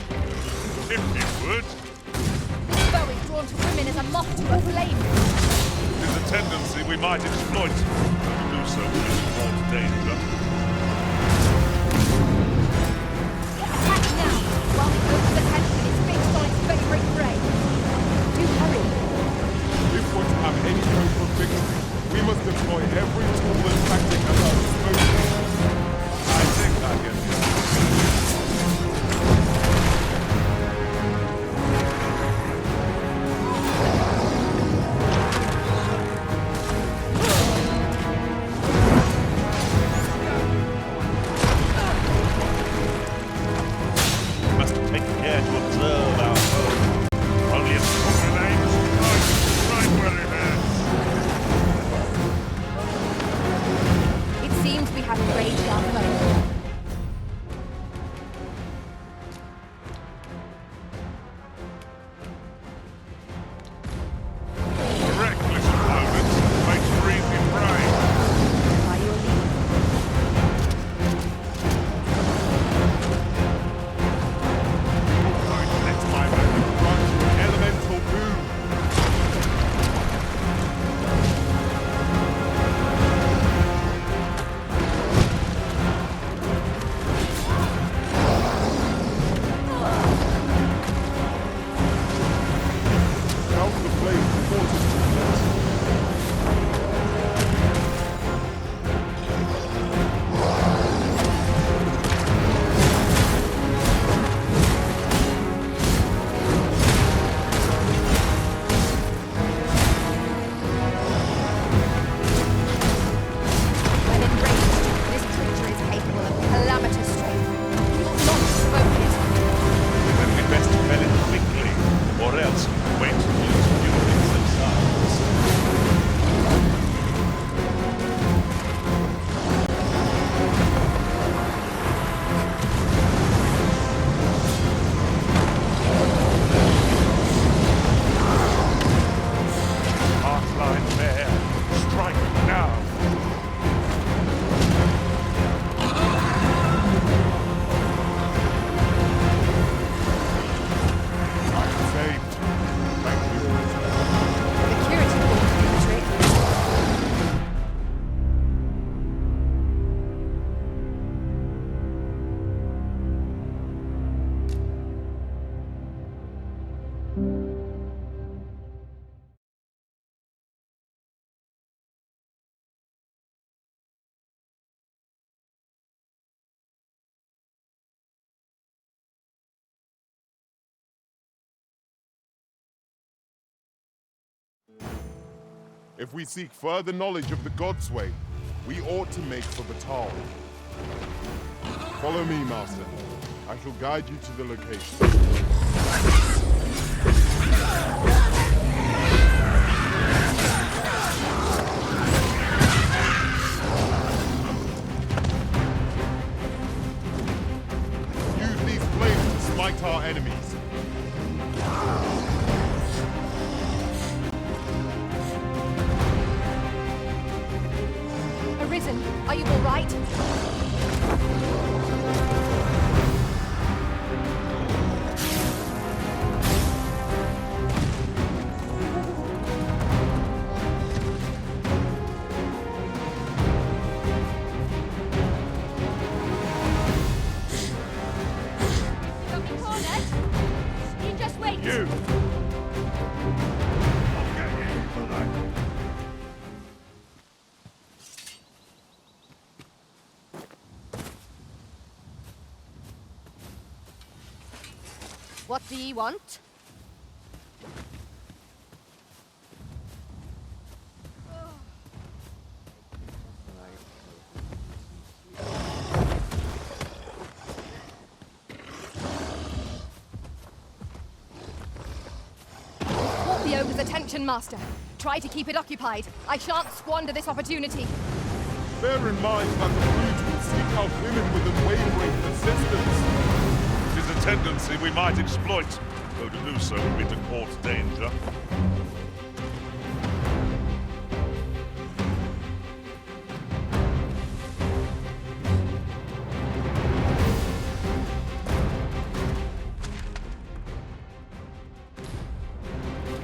If you would. This bow is drawn to women as a moth to a flame. There's a tendency we might exploit. If we do so, we will more danger. Attack now, while the oak's attention is fixed on its favorite prey. Do hurry. If we're to have any hope of victory, we must deploy every tool and tactic at our disposal. I think I can. Must take care to observe our foe. Only if it remains, right where it is. It seems we have enraged our foe. Reckless opponents makes for easy prey. By your leave. Right, let's If we seek further knowledge of the God's way, we ought to make for Bakbattahl. Follow me, Master. I shall guide you to the location. Smite our enemies. Arisen, are you all right? What do ye want? Want the ogre's attention, Master. Try to keep it occupied. I shan't squander this opportunity. Bear in mind that the brute will seek out women with unwavering persistence. It is a tendency we might exploit, though to do so would be to court danger.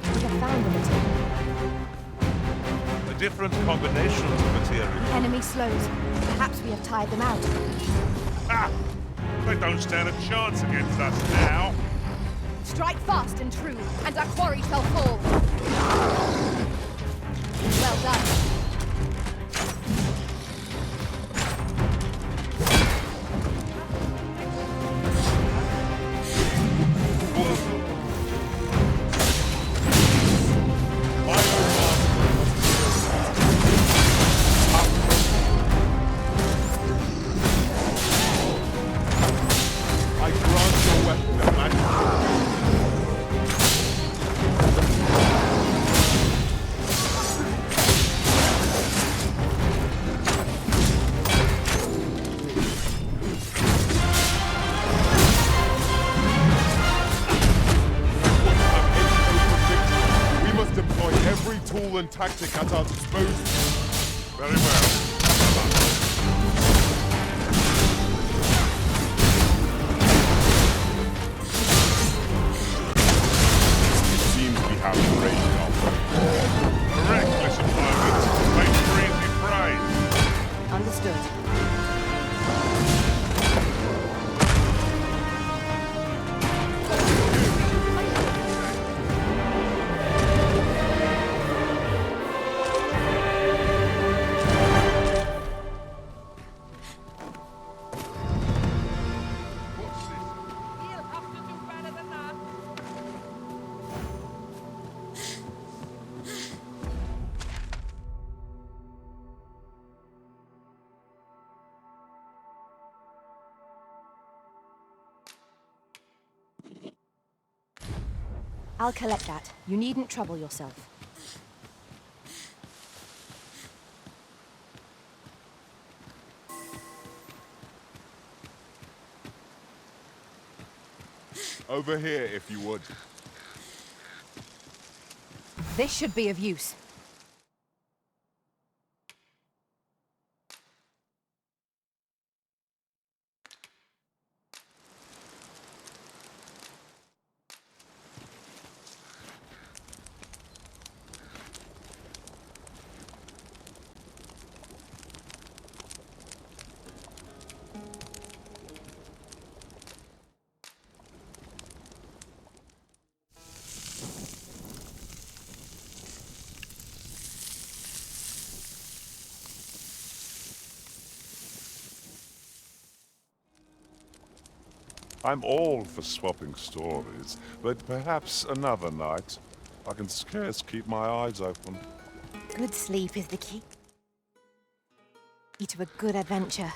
We have found the material. A different combination of material. Enemy slows. Perhaps we have tired them out. Ah! They don't stand a chance against us now. Strike fast and true, and our quarry shall fall. Well done. And tactic at our disposal. Very well. It seems we have great help. Reckless opponent. Make for easy prey. Understood. I'll collect that. You needn't trouble yourself. Over here, if you would. This should be of use. I'm all for swapping stories, but perhaps another night. I can scarce keep my eyes open. Good sleep is the key to a good adventure.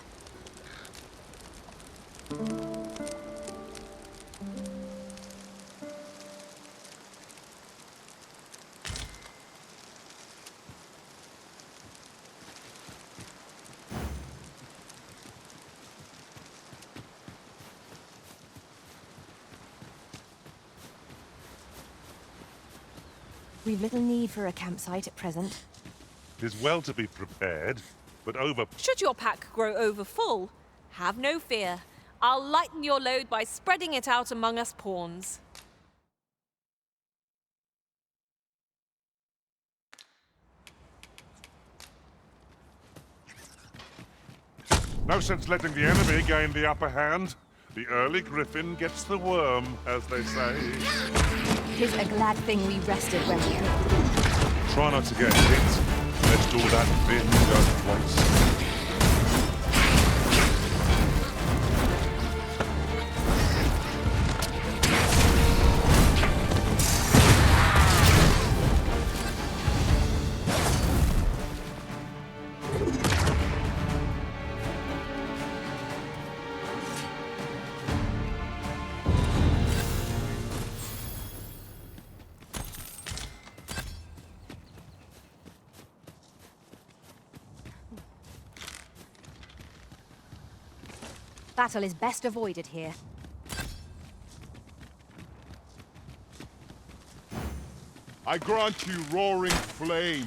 We've little need for a campsite at present. 'Tis well to be prepared, but over... Should your pack grow over full, have no fear. I'll lighten your load by spreading it out among us pawns. No sense letting the enemy gain the upper hand. The early griffin gets the worm, as they say. 'Tis a glad thing we rested when we could. Try not to get hit. Let's do that bin just once. Battle is best avoided here. I grant you roaring flame.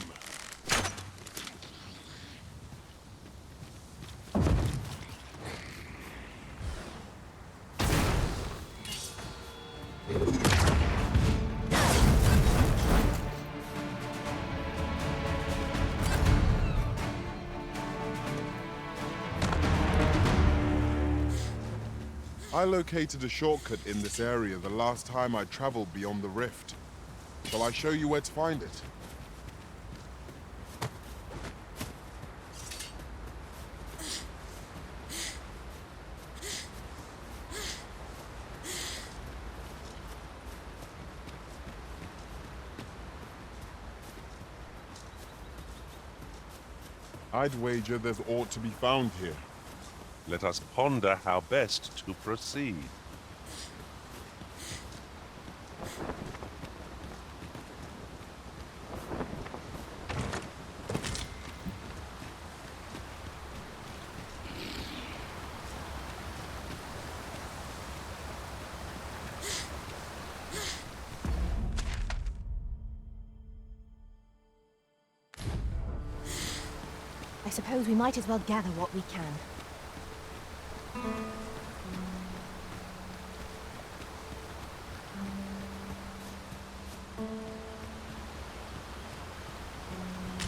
I located a shortcut in this area the last time I traveled beyond the rift. Shall I show you where to find it? I'd wager there's aught to be found here. Let us ponder how best to proceed. I suppose we might as well gather what we can.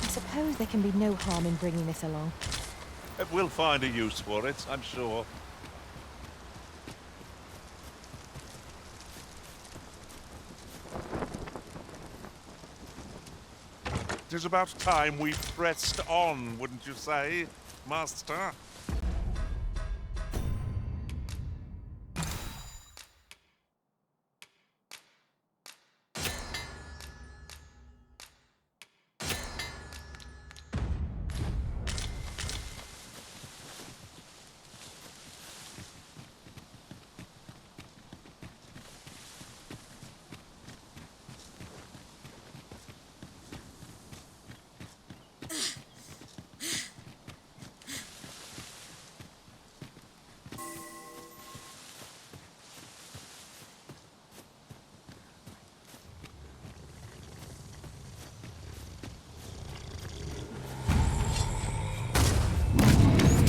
I suppose there can be no harm in bringing this along. We'll find a use for it, I'm sure. It is about time we pressed on, wouldn't you say, Master?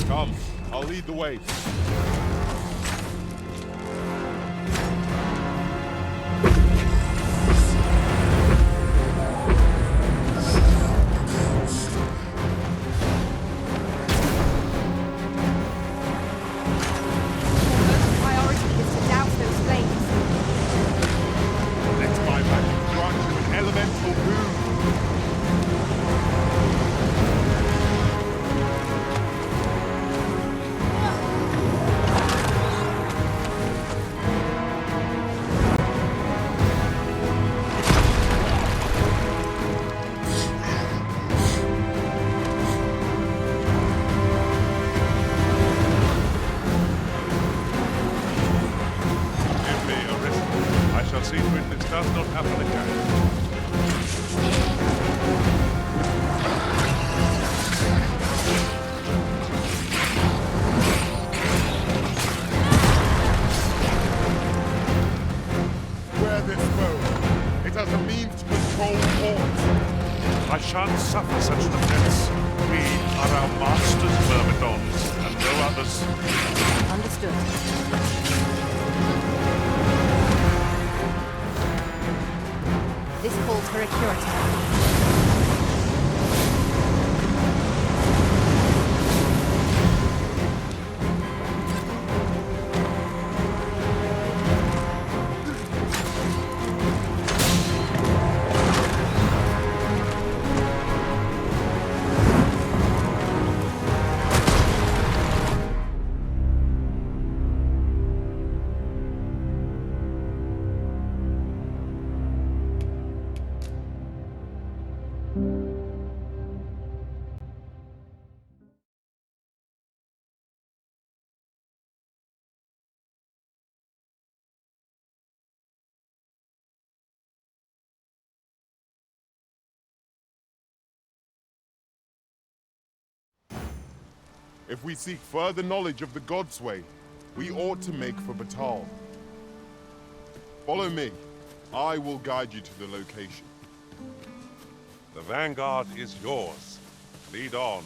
Come, I'll lead the way. Priority is to douse those flames. Let my magic grant you an elemental boon. see to it this does not happen again. Wear this bow. It has a means to control pawns. I shan't suffer such an offense. We are our master's myrmidons, and no others. Understood. This calls for a cure attack. If we seek further knowledge of the God's way, we ought to make for Bakbattahl. Follow me. I will guide you to the location. The vanguard is yours. Lead on.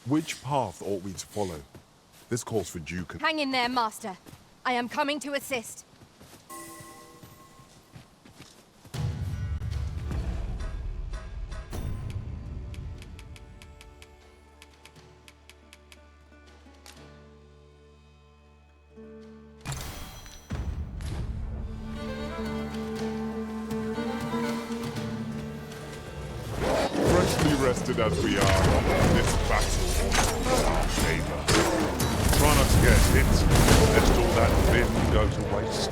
Which path ought we to follow? This calls for due Hang in there, Master. I am coming to assist. Freshly rested as we are, this battle ought to be our favor. Try not to get hit, lest all that vim go to waste.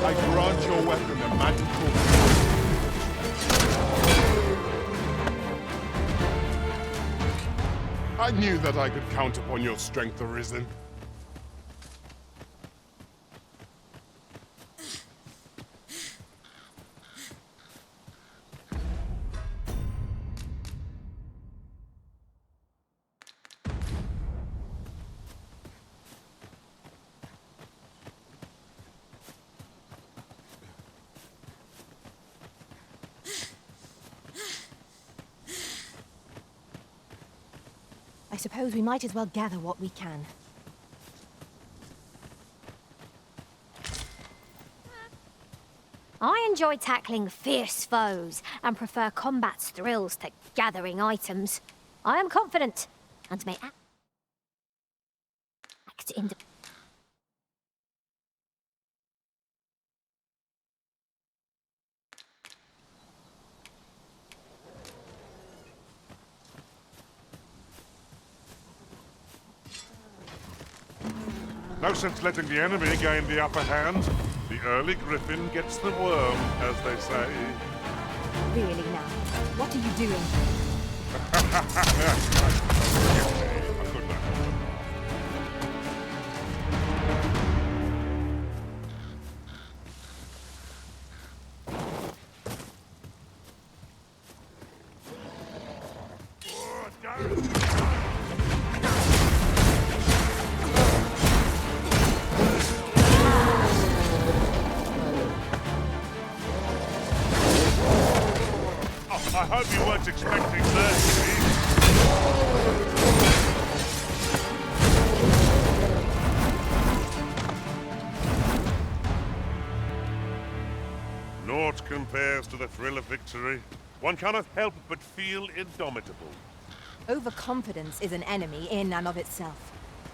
I grant your weapon a magical I knew that I could count upon your strength, Arisen. I suppose we might as well gather what we can. I enjoy tackling fierce foes and prefer combat's thrills to gathering items. I am confident and may act independently. No sense letting the enemy gain the upper hand. The early griffin gets the worm, as they say. Really now, what are you doing? I hope you weren't expecting that. Naught compares to the thrill of victory. One cannot help but feel indomitable. Overconfidence is an enemy in and of itself.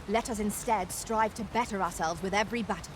Let us instead strive to better ourselves with every battle.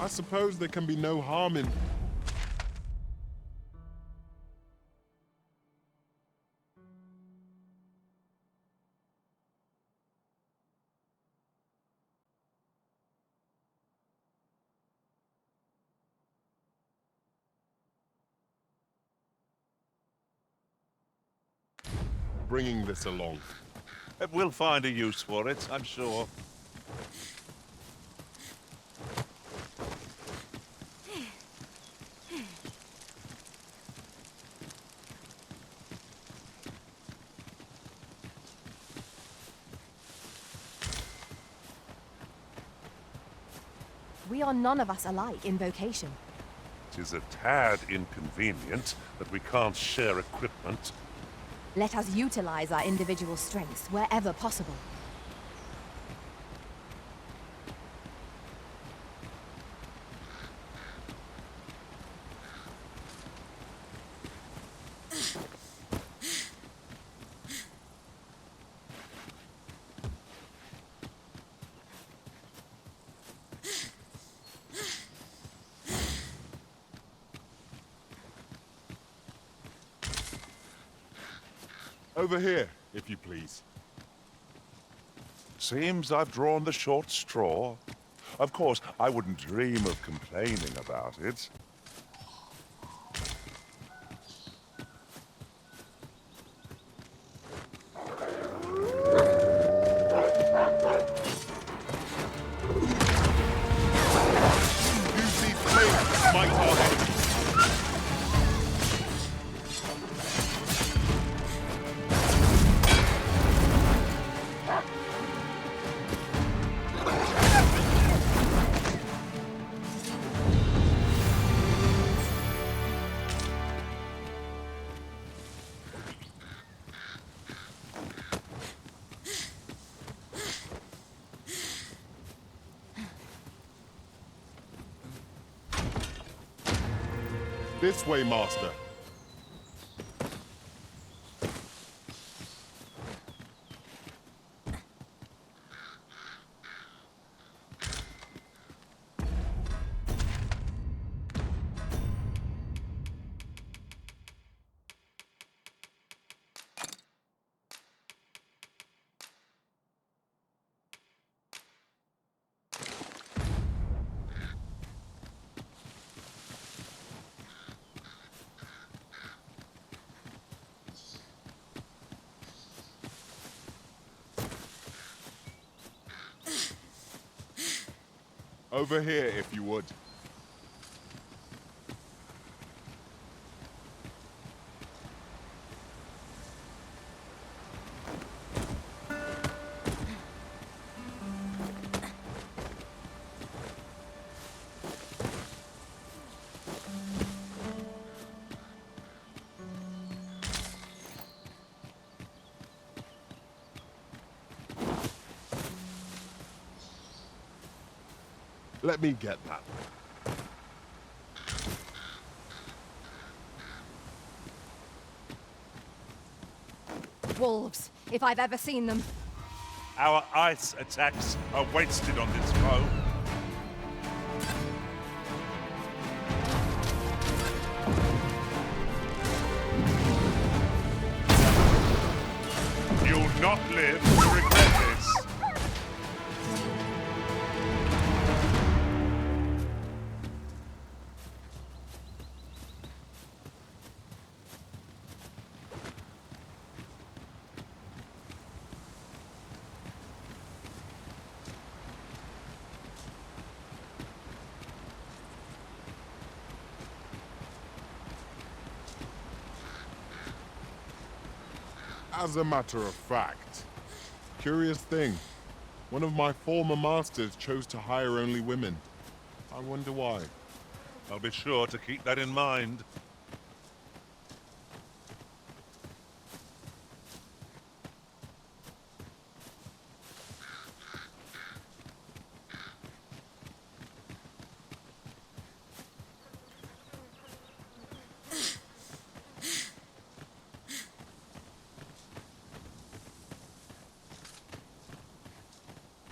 I suppose there can be no harm in... bringing this along. We'll find a use for it, I'm sure. We are none of us alike in vocation. It is a tad inconvenient that we can't share equipment. Let us utilize our individual strengths wherever possible. Over here, if you please. Seems I've drawn the short straw. Of course, I wouldn't dream of complaining about it. Use these flames to smite our enemies. This way, Master. Over here, if you would. Let me get that. wolves, if I've ever seen them. Our ice attacks are wasted on this foe. You'll not live to regret this. As a matter of fact, curious thing, one of my former masters chose to hire only women. I wonder why. I'll be sure to keep that in mind.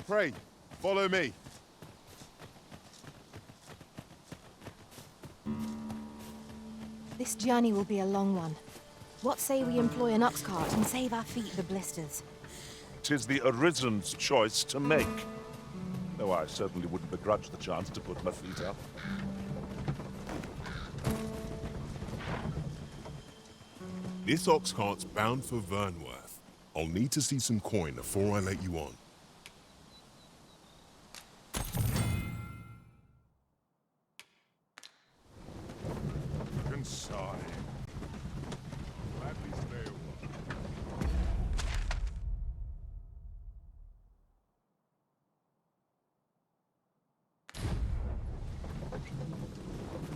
Pray, follow me. This journey will be a long one. What say we employ an ox cart and save our feet the blisters? 'Tis the Arisen's choice to make. Though I certainly wouldn't begrudge the chance to put my feet up. This ox cart's bound for Vernworth. I'll need to see some coin before I let you on. Sigh. Gladly stay a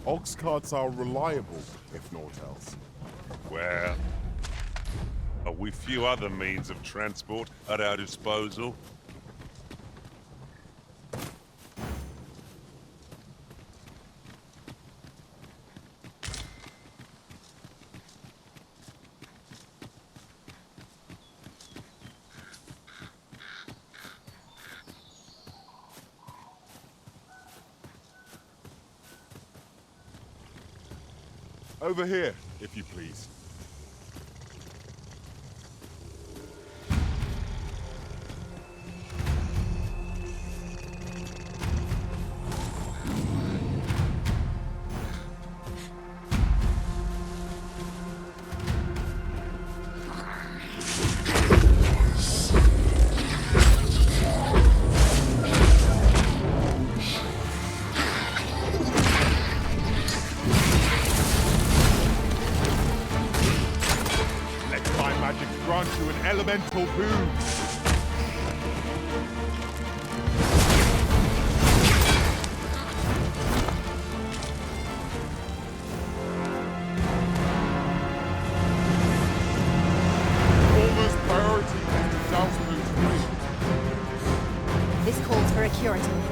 while. Ox carts are reliable, if naught else. Well, we few other means of transport at our disposal. Over here, if you please. Grant you an elemental boon. Foremost priority is to douse those wounds. This calls for a curative.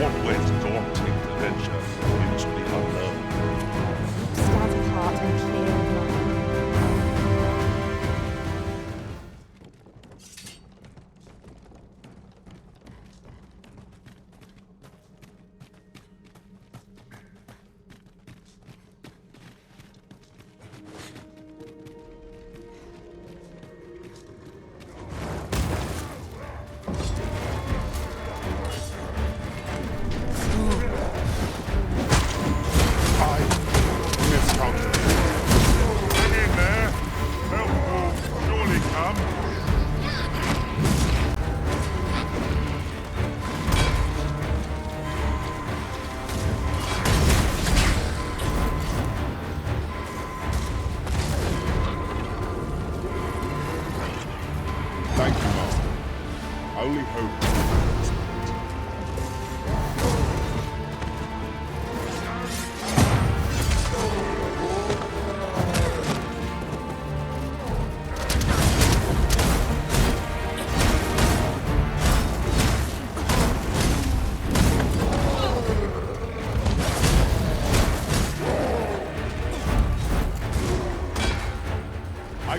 Always daunting to venture into the unknown. Stout of heart and clear of mind.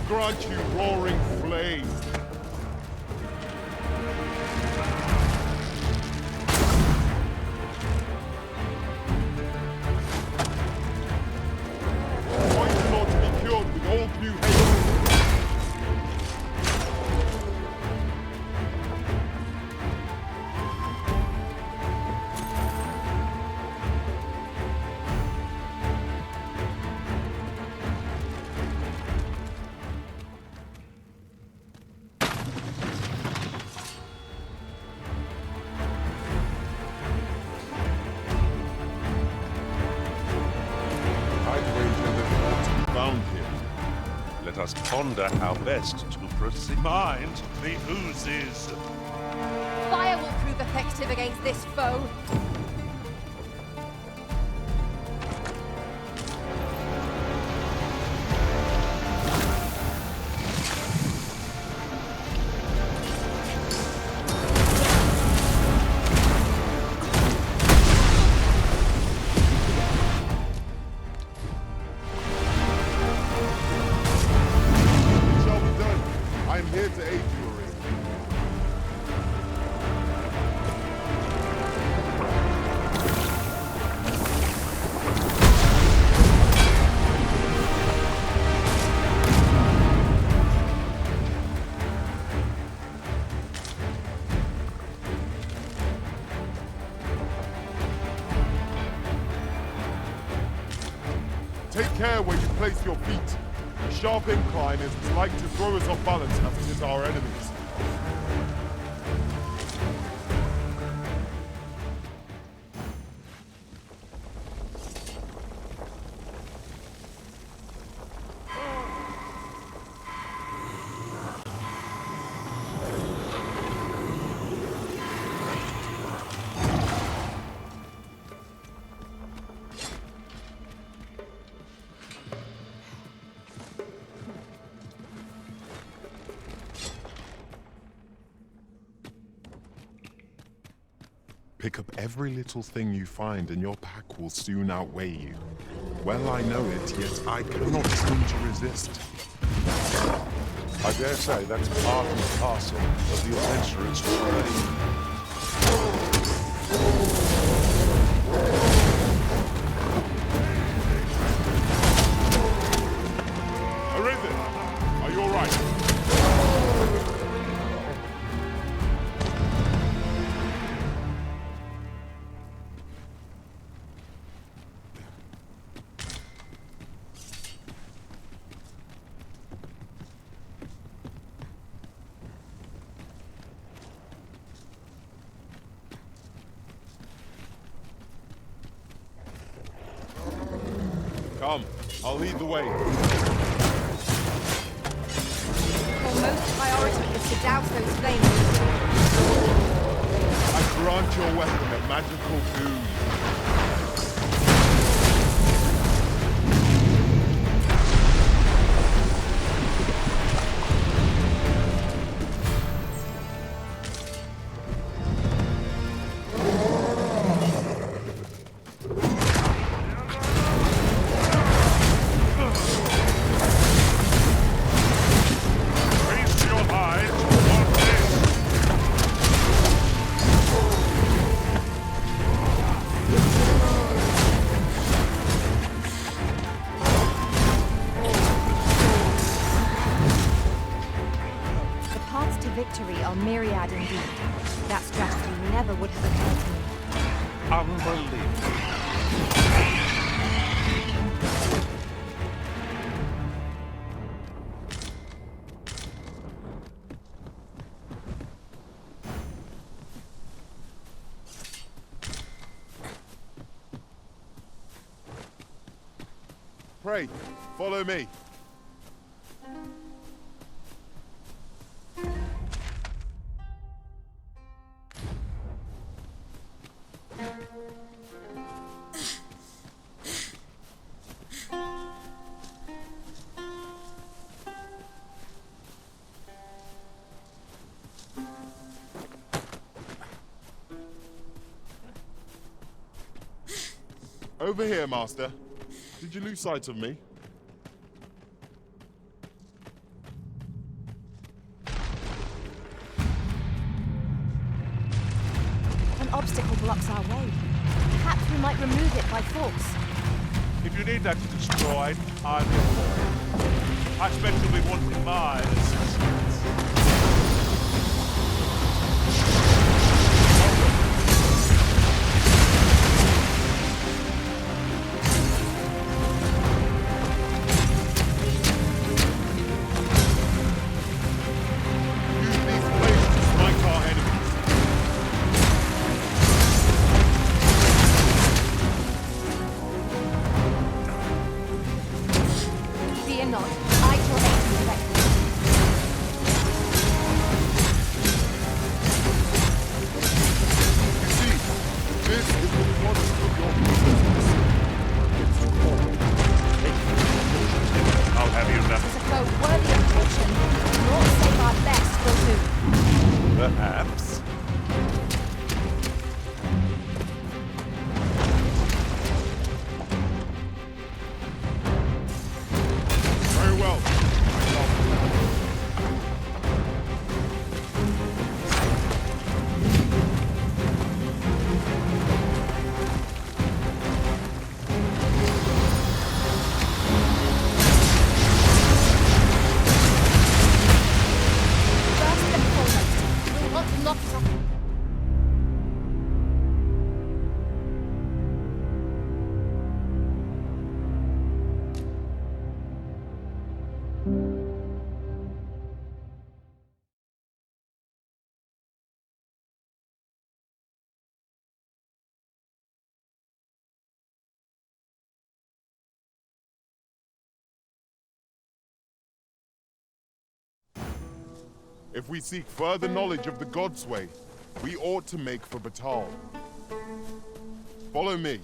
grant you roaring flame. Poison ought to be cured with old new haste. Let us ponder how best to proceed. Mind the oozes. Fire will prove effective against this foe. Take care where you place your feet. A sharp incline is as like to throw us off balance as it is our enemies. Pick up every little thing you find and your pack will soon outweigh you. Well, I know it, yet I cannot seem to resist. I dare say that's part and parcel of the adventurer's trade. Arisen, are you alright? Come, I'll lead the way. Your most priority is to douse those flames. I grant your weapon a magical ooze. Victory are myriad indeed. That strategy never would have occurred to me. Unbelievable. Pray, follow me. Over here, Master. Did you lose sight of me? remove it by force. If you need that destroyed, I'm your boy. I expect you'll be wanting my assistance. Fear not, I shall aid you directly. You see, this is the product of your business. It's called. I'll have you know. As a foe worthy of caution, naught save our best will do. Perhaps. Very well. First and foremost, we'll want to knock it off. If we seek further knowledge of the God's way, we ought to make for Bakbattahl. Follow me.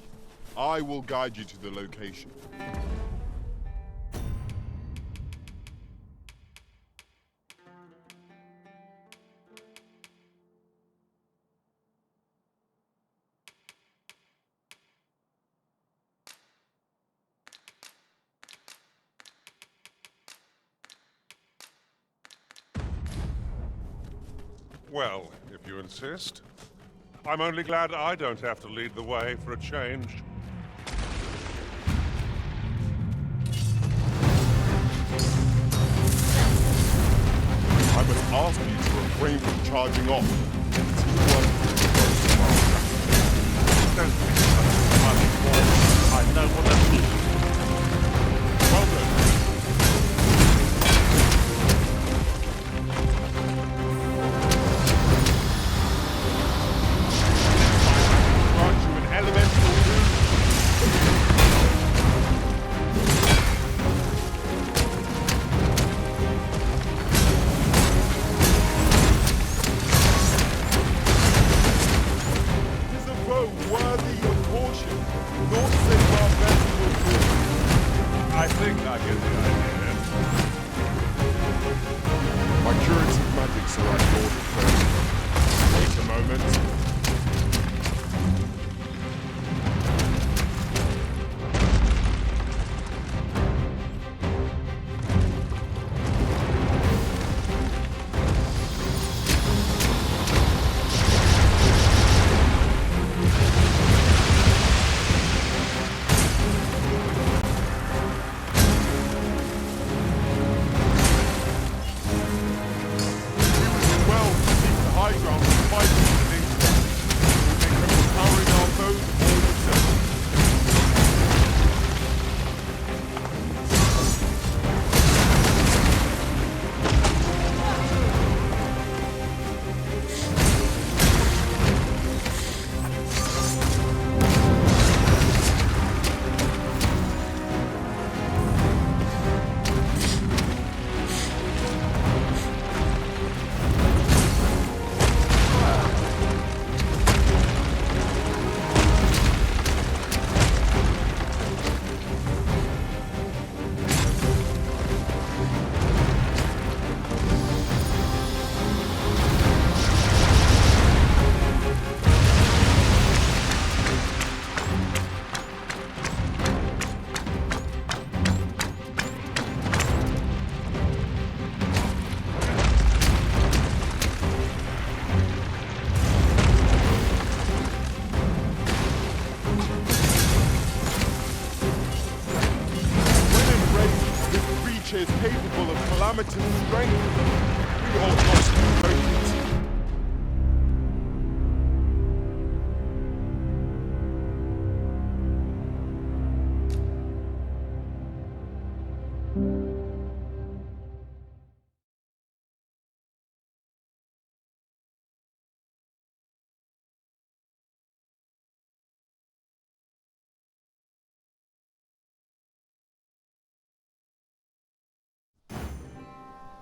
I will guide you to the location. Well, if you insist. I'm only glad I don't have to lead the way for a change. I must ask you to refrain from charging off. Don't be so much. I know what that means. Well then. Grant you an elemental rune. Is a foe worthy of caution? Naught is capable of calamitous strength. We ought not to provoke it.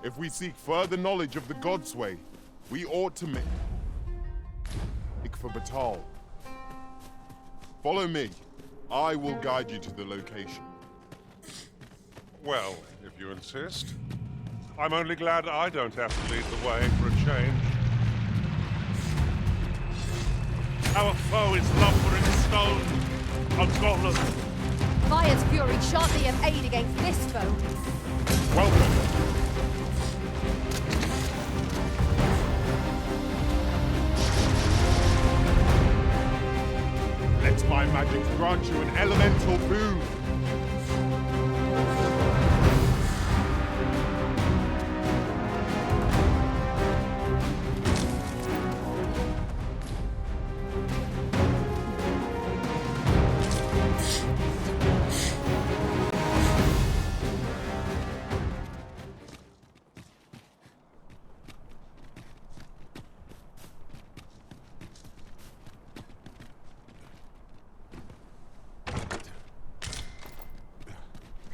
If we seek further knowledge of the God's way, we ought to make for Bakbattahl. Follow me. I will guide you to the location. Well, if you insist. I'm only glad I don't have to lead the way for a change. Our foe is lumber and stone, a golem. Fire's fury shan't be of aid against this foe. Welcome. Let my magic grant you an elemental boon.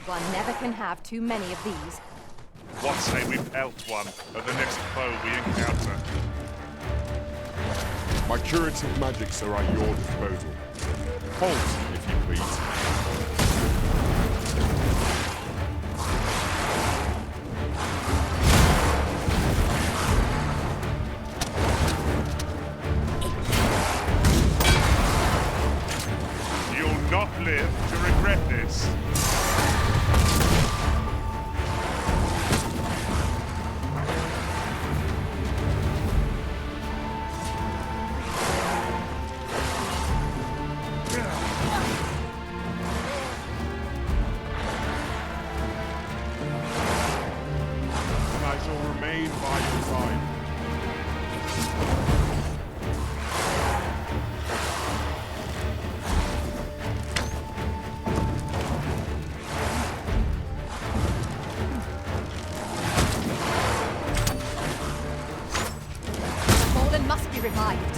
One never can have too many of these. What say we pelt one at the next foe we encounter? My curative magics are at your disposal. Halt, if you please. You'll not live to regret this. Revived.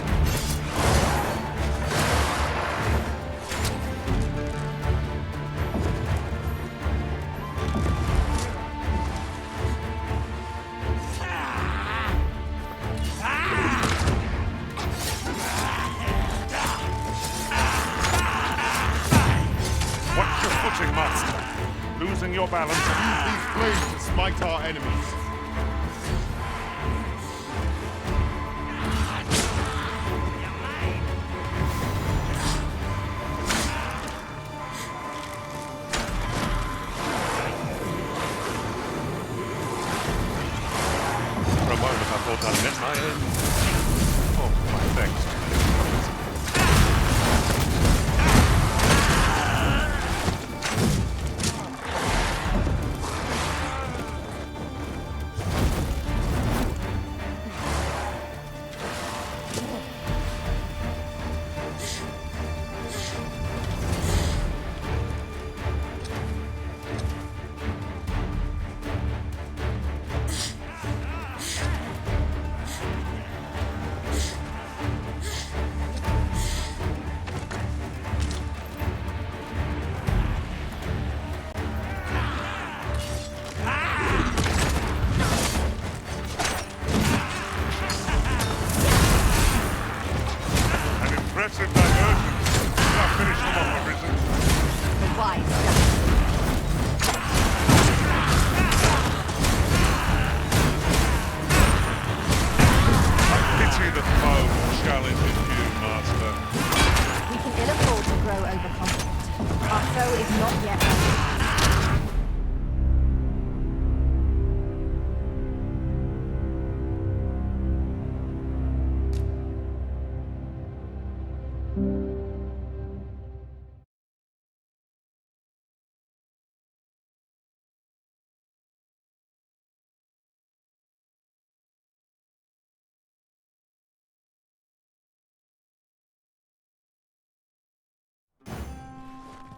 Watch your footing, Master. Losing your balance. Use these blades to smite our enemies. For a moment I thought I'd met my end. Oh, my thanks. Impressive diversion. I'll finish them off, Arisen. The wise guy. I pity the foe who challenges you, Master. We can ill afford to grow overconfident. Our foe is not yet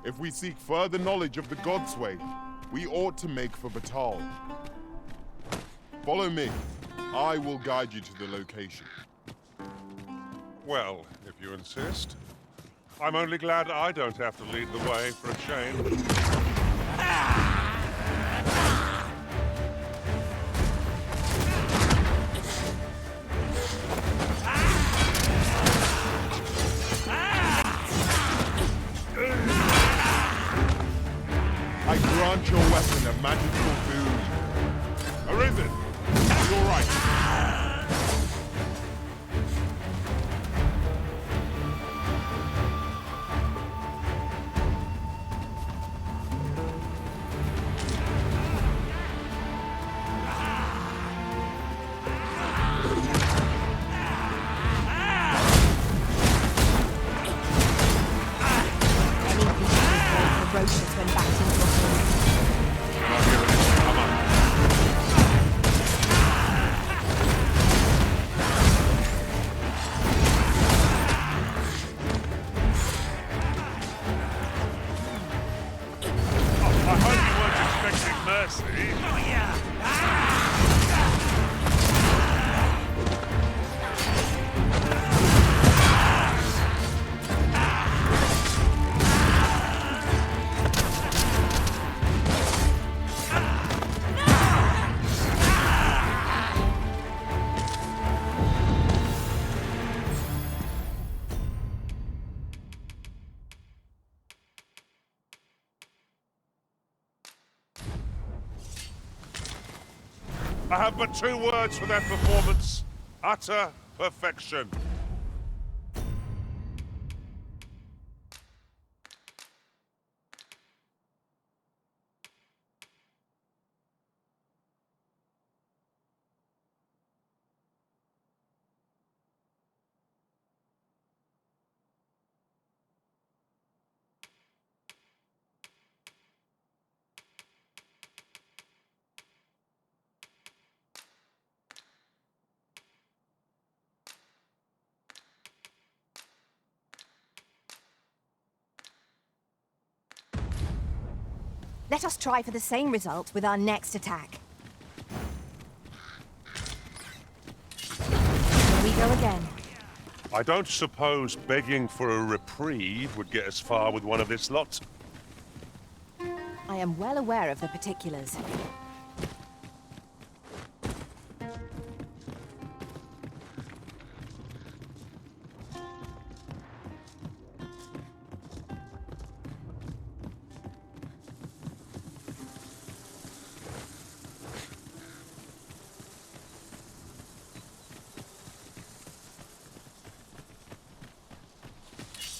If we seek further knowledge of the God's way, we ought to make for Bakbattahl. Follow me. I will guide you to the location. Well, if you insist. I'm only glad I don't have to lead the way for a change. I grant your weapon a magical boon. Arisen! You're right. Ferocious when backed into a corner. Come on. I hope you weren't expecting mercy. Oh, yeah. I have but two words for that performance. Utter perfection. Let us try for the same result with our next attack. Here we go again. I don't suppose begging for a reprieve would get us far with one of this lot. I am well aware of the particulars.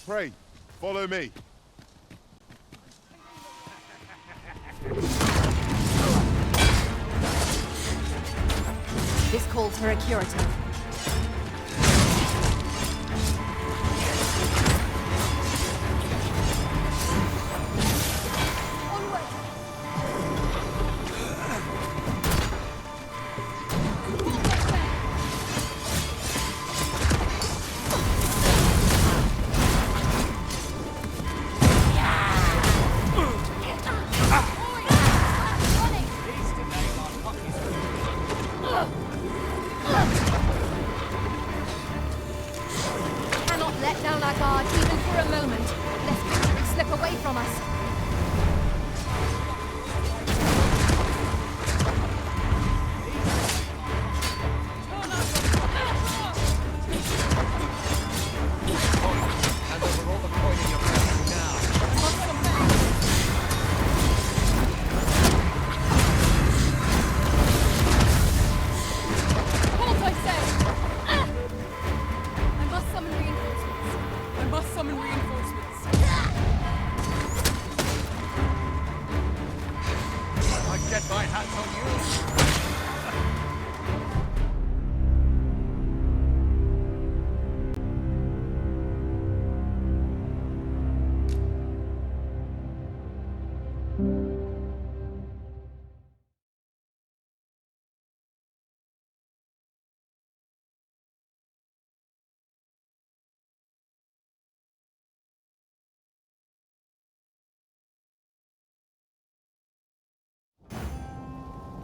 Pray, follow me. This calls for a curative. Let down our guard even for a moment, lest victory slip away from us.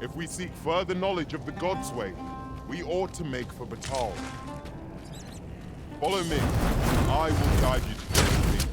If we seek further knowledge of the God's way, we ought to make for Bakbattahl. Follow me. I will guide you to the peak.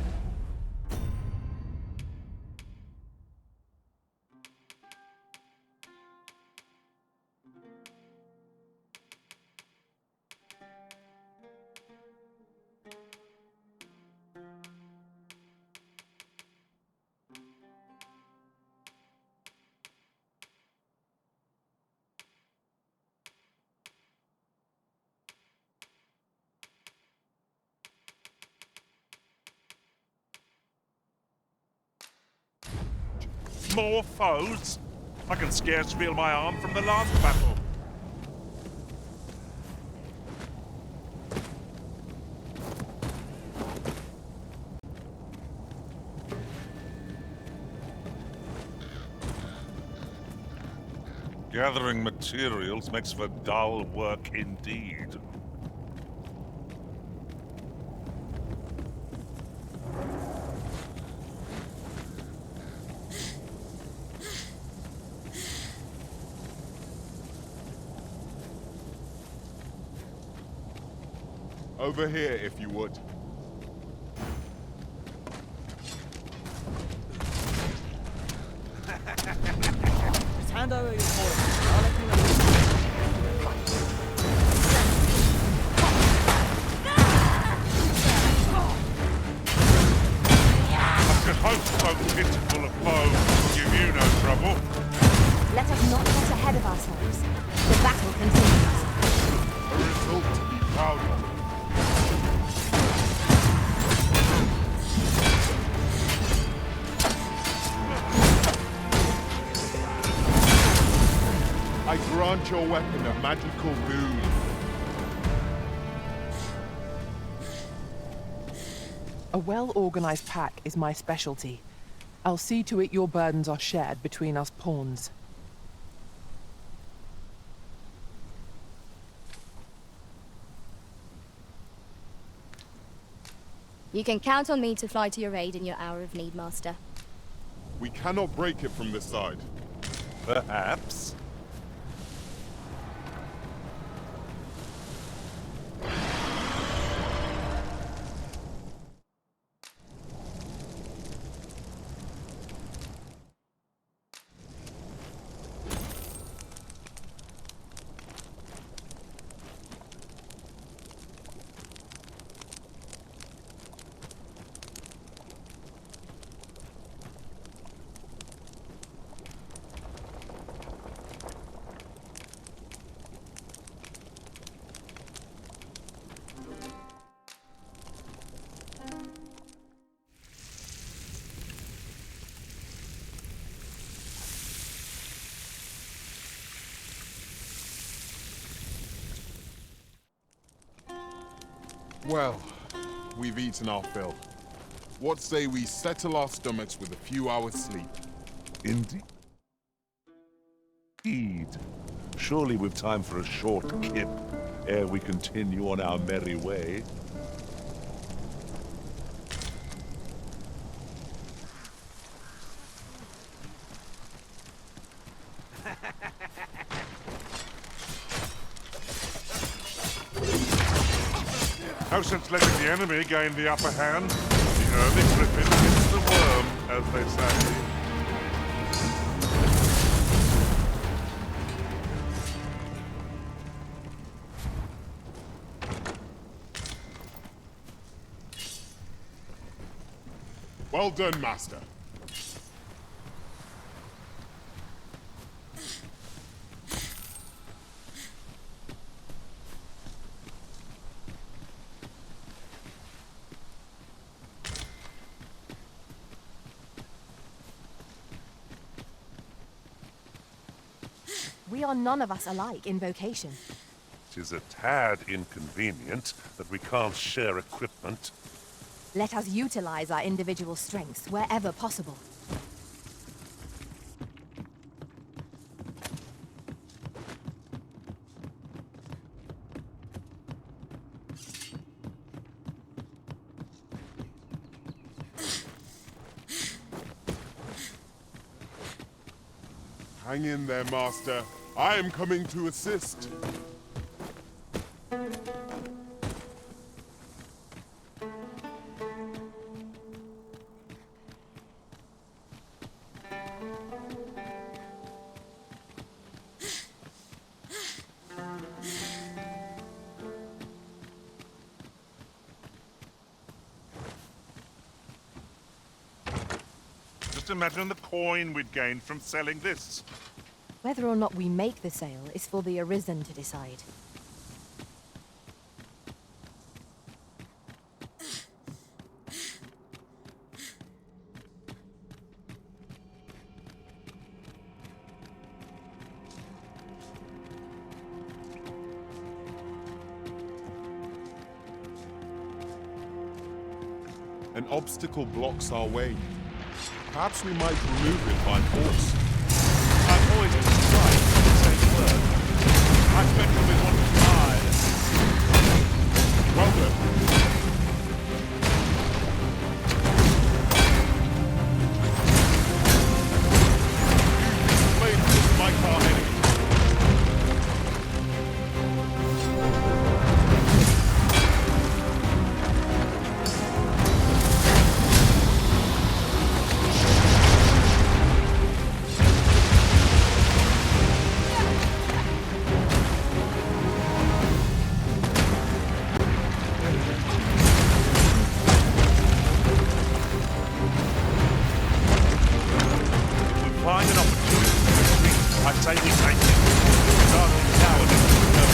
More foes? I can scarce feel my arm from the last battle. Gathering materials makes for dull work indeed. Over here, if you would. Just hand over your fork. I'll let you know. I could hope so pitiful a foe will give you no trouble. Let us not get ahead of ourselves. The battle continues. A result to be proud of. I grant your weapon a magical boon. A well-organized pack is my specialty. I'll see to it your burdens are shared between us pawns. You can count on me to fly to your aid in your hour of need, Master. We cannot break it from this side. Perhaps. Well, we've eaten our fill. What say we settle our stomachs with a few hours' sleep? Indeed. Surely we've time for a short kip ere we continue on our merry way. No sense letting the enemy gain the upper hand. The early griffin hits the worm, as they say. Well done, Master. We are none of us alike in vocation. 'Tis a tad inconvenient that we can't share equipment. Let us utilize our individual strengths wherever possible. Hang in there, Master. I am coming to assist. Just imagine the coin we'd gain from selling this. Whether or not we make the sale is for the Arisen to decide. An obstacle blocks our way. Perhaps we might remove it by force. I've always tried the same word. I spent probably one to Well then. Wait, my car heading. find an opportunity to retreat, I say we take it. Rather than cowardice, no.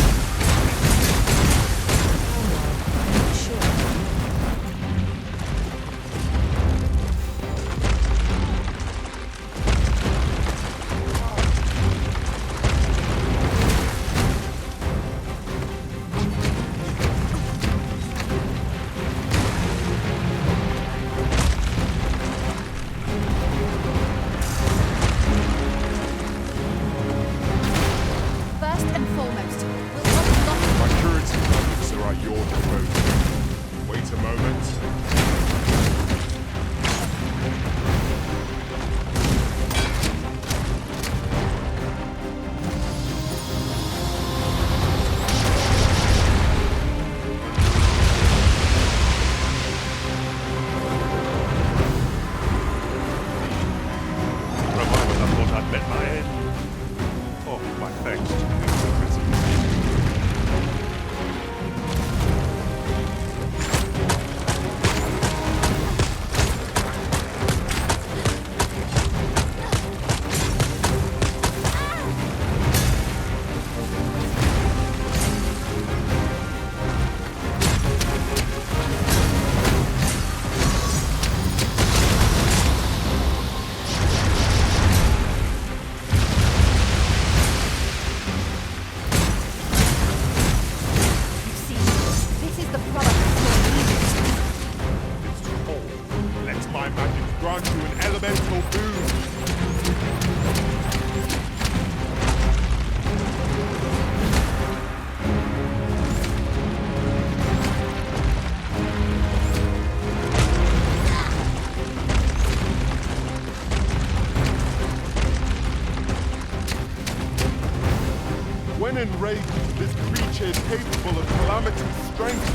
When enraged, this creature is capable of calamity strength.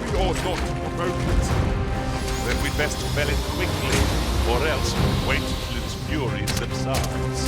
We ought not to provoke it. Then we'd best fell it quickly, or else wait till its fury subsides.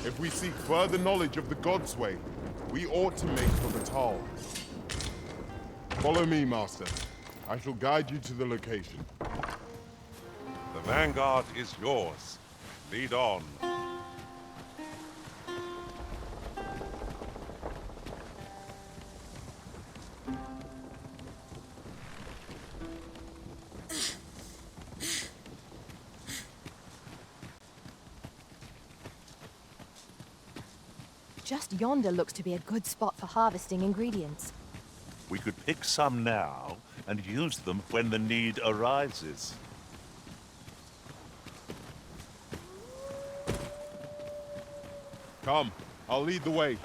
If we seek further knowledge of the God's way, we ought to make for Bakbattahl. Follow me, Master. I shall guide you to the location. The vanguard is yours. Lead on. Just yonder looks to be a good spot for harvesting ingredients. We could pick some now and use them when the need arises. Come, I'll lead the way.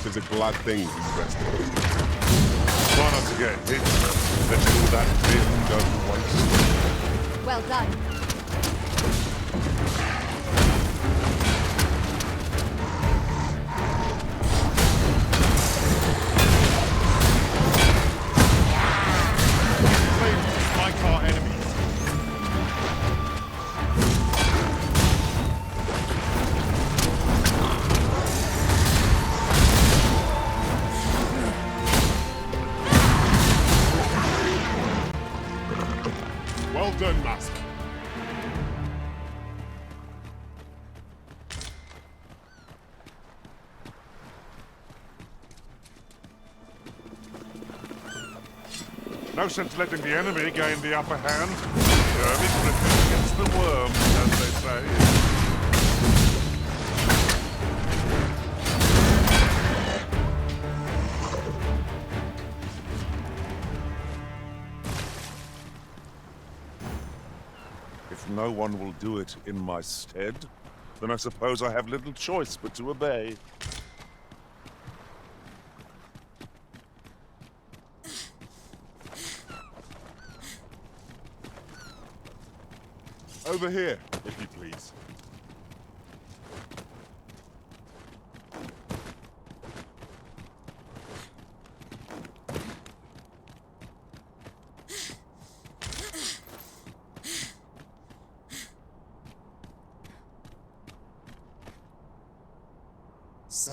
It's a glad thing he's resting. Try not to get hit. Let's all that vim go to waste. Well done. Flames strike our enemies. Well done, Master. No sense letting the enemy gain the upper hand. It's written against the worm, as they say. If no one will do it in my stead, then I suppose I have little choice but to obey. Over here, if you please. So,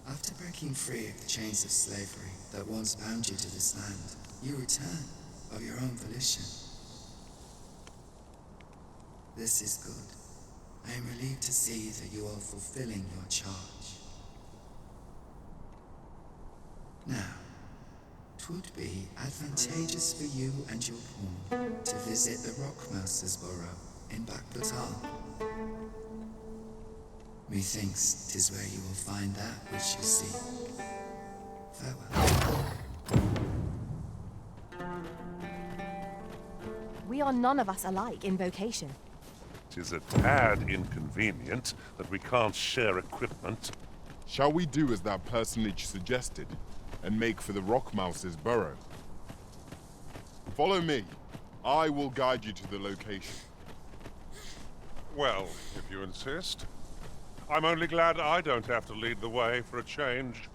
after breaking free of the chains of slavery that once bound you to this land, you return of your own volition. This is good. I am relieved to see that you are fulfilling your charge. Now, 'twould be advantageous for you and your pawn to visit the Rockmouse's burrow in Bakbattahl. Methinks 'tis where you will find that which you seek. Farewell. We are none of us alike in vocation. 'Tis a tad inconvenient that we can't share equipment. Shall we do as that personage suggested, and make for the Rockmouse's burrow? Follow me. I will guide you to the location. Well, if you insist. I'm only glad I don't have to lead the way for a change.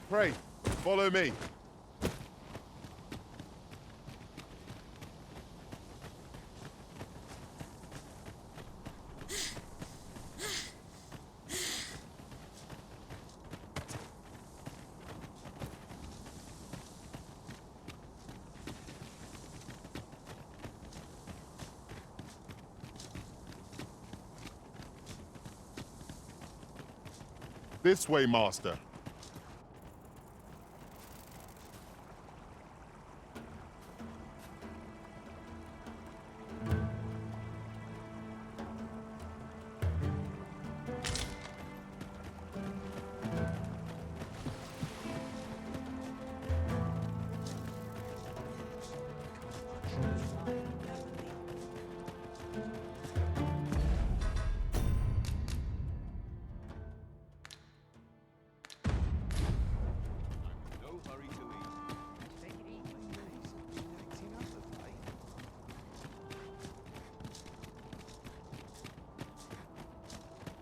Pray, follow me. This way, Master.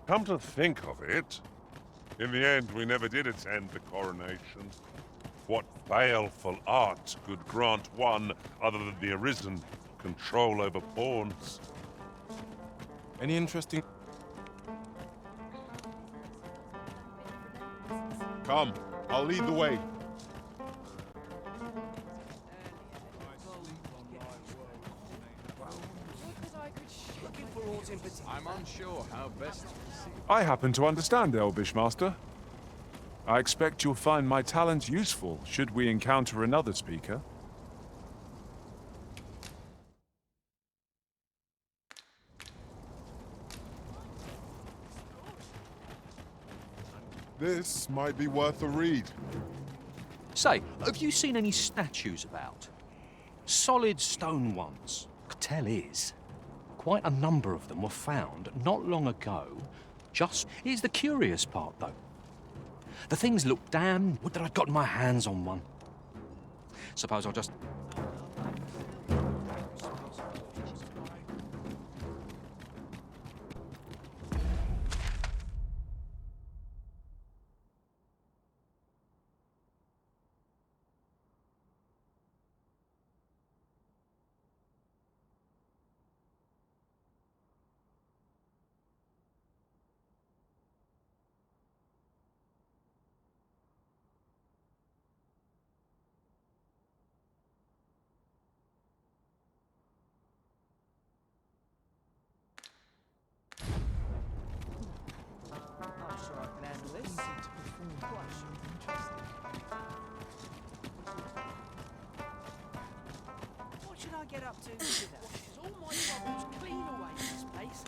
Come to think of it, in the end we never did attend the coronation. What baleful art could grant one, other than the Arisen, control over pawns? Any interesting... Come, I'll lead the way. I'm unsure how best to proceed. I happen to understand, Elvish Master. I expect you'll find my talents useful should we encounter another speaker. This might be worth a read. Say, have you seen any statues about? Solid stone ones. Tell is, quite a number of them were found not long ago. Just, here's the curious part, though. The things look damn would that I'd gotten my hands on one. Suppose I'll just... What should I get up to today? All my troubles clean away this place.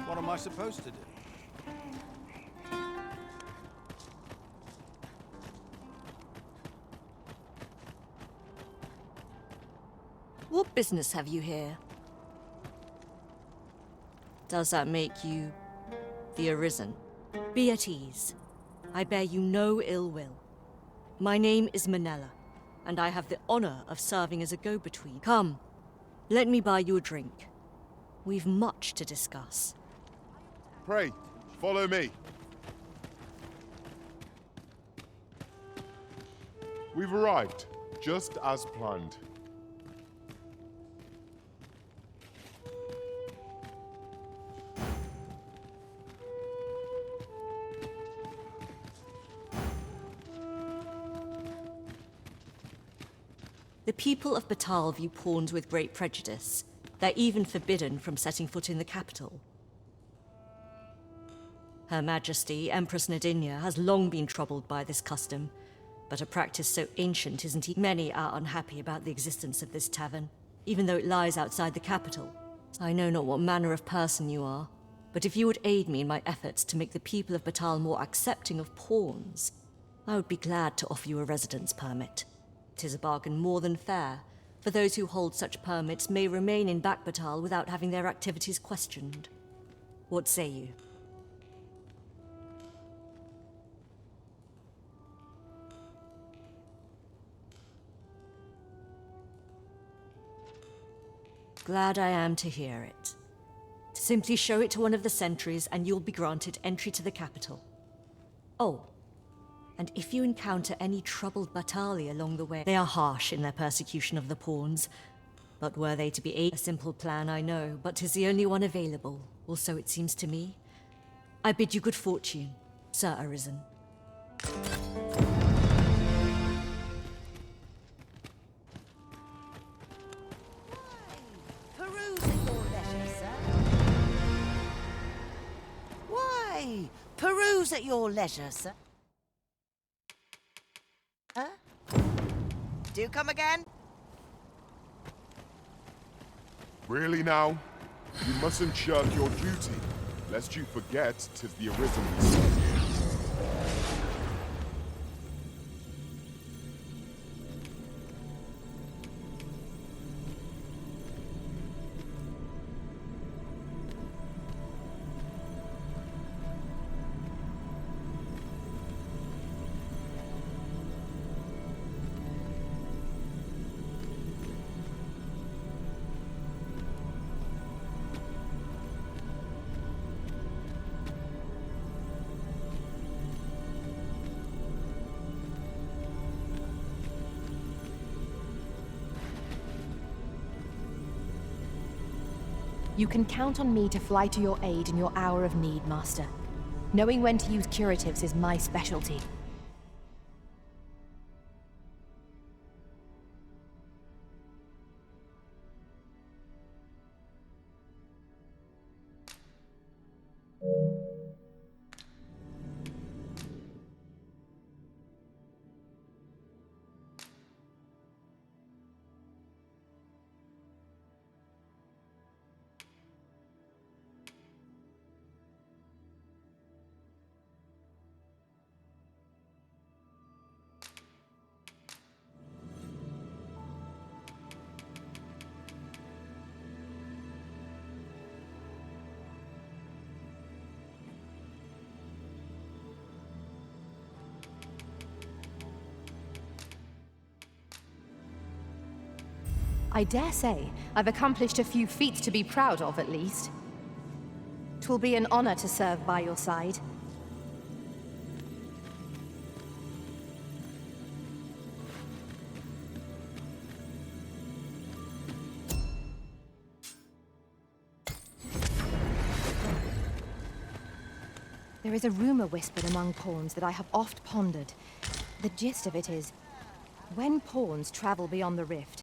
What am I supposed to do? What business have you here? Does that make you the Arisen? Be at ease. I bear you no ill will. My name is Manella, and I have the honor of serving as a go-between. Come, let me buy you a drink. We've much to discuss. Pray, follow me. We've arrived, just as planned. The people of Bakbattahl view pawns with great prejudice. They're even forbidden from setting foot in the capital. Her Majesty, Empress Nadinia, has long been troubled by this custom, but a practice so ancient isn't even... Many are unhappy about the existence of this tavern, even though it lies outside the capital. I know not what manner of person you are, but if you would aid me in my efforts to make the people of Bakbattahl more accepting of pawns, I would be glad to offer you a residence permit. 'Tis a bargain more than fair, for those who hold such permits may remain in Bakbattahl without having their activities questioned. What say you? Glad I am to hear it. Simply show it to one of the sentries and you'll be granted entry to the capital. Oh, and if you encounter any troubled Battali along the way, they are harsh in their persecution of the pawns. But were they to be a simple plan, I know, but 'tis the only one available, or so it seems to me. I bid you good fortune, Sir Arisen. Peruse at your leisure, sir. Why? Peruse at your leisure, sir. Huh? Do come again? Really now? You mustn't shirk your duty, lest you forget 'tis the Arisen we serve. You can count on me to fly to your aid in your hour of need, Master. Knowing when to use curatives is my specialty. I dare say I've accomplished a few feats to be proud of, at least. 'Twill be an honor to serve by your side. There is a rumor whispered among pawns that I have oft pondered. The gist of it is, when pawns travel beyond the rift,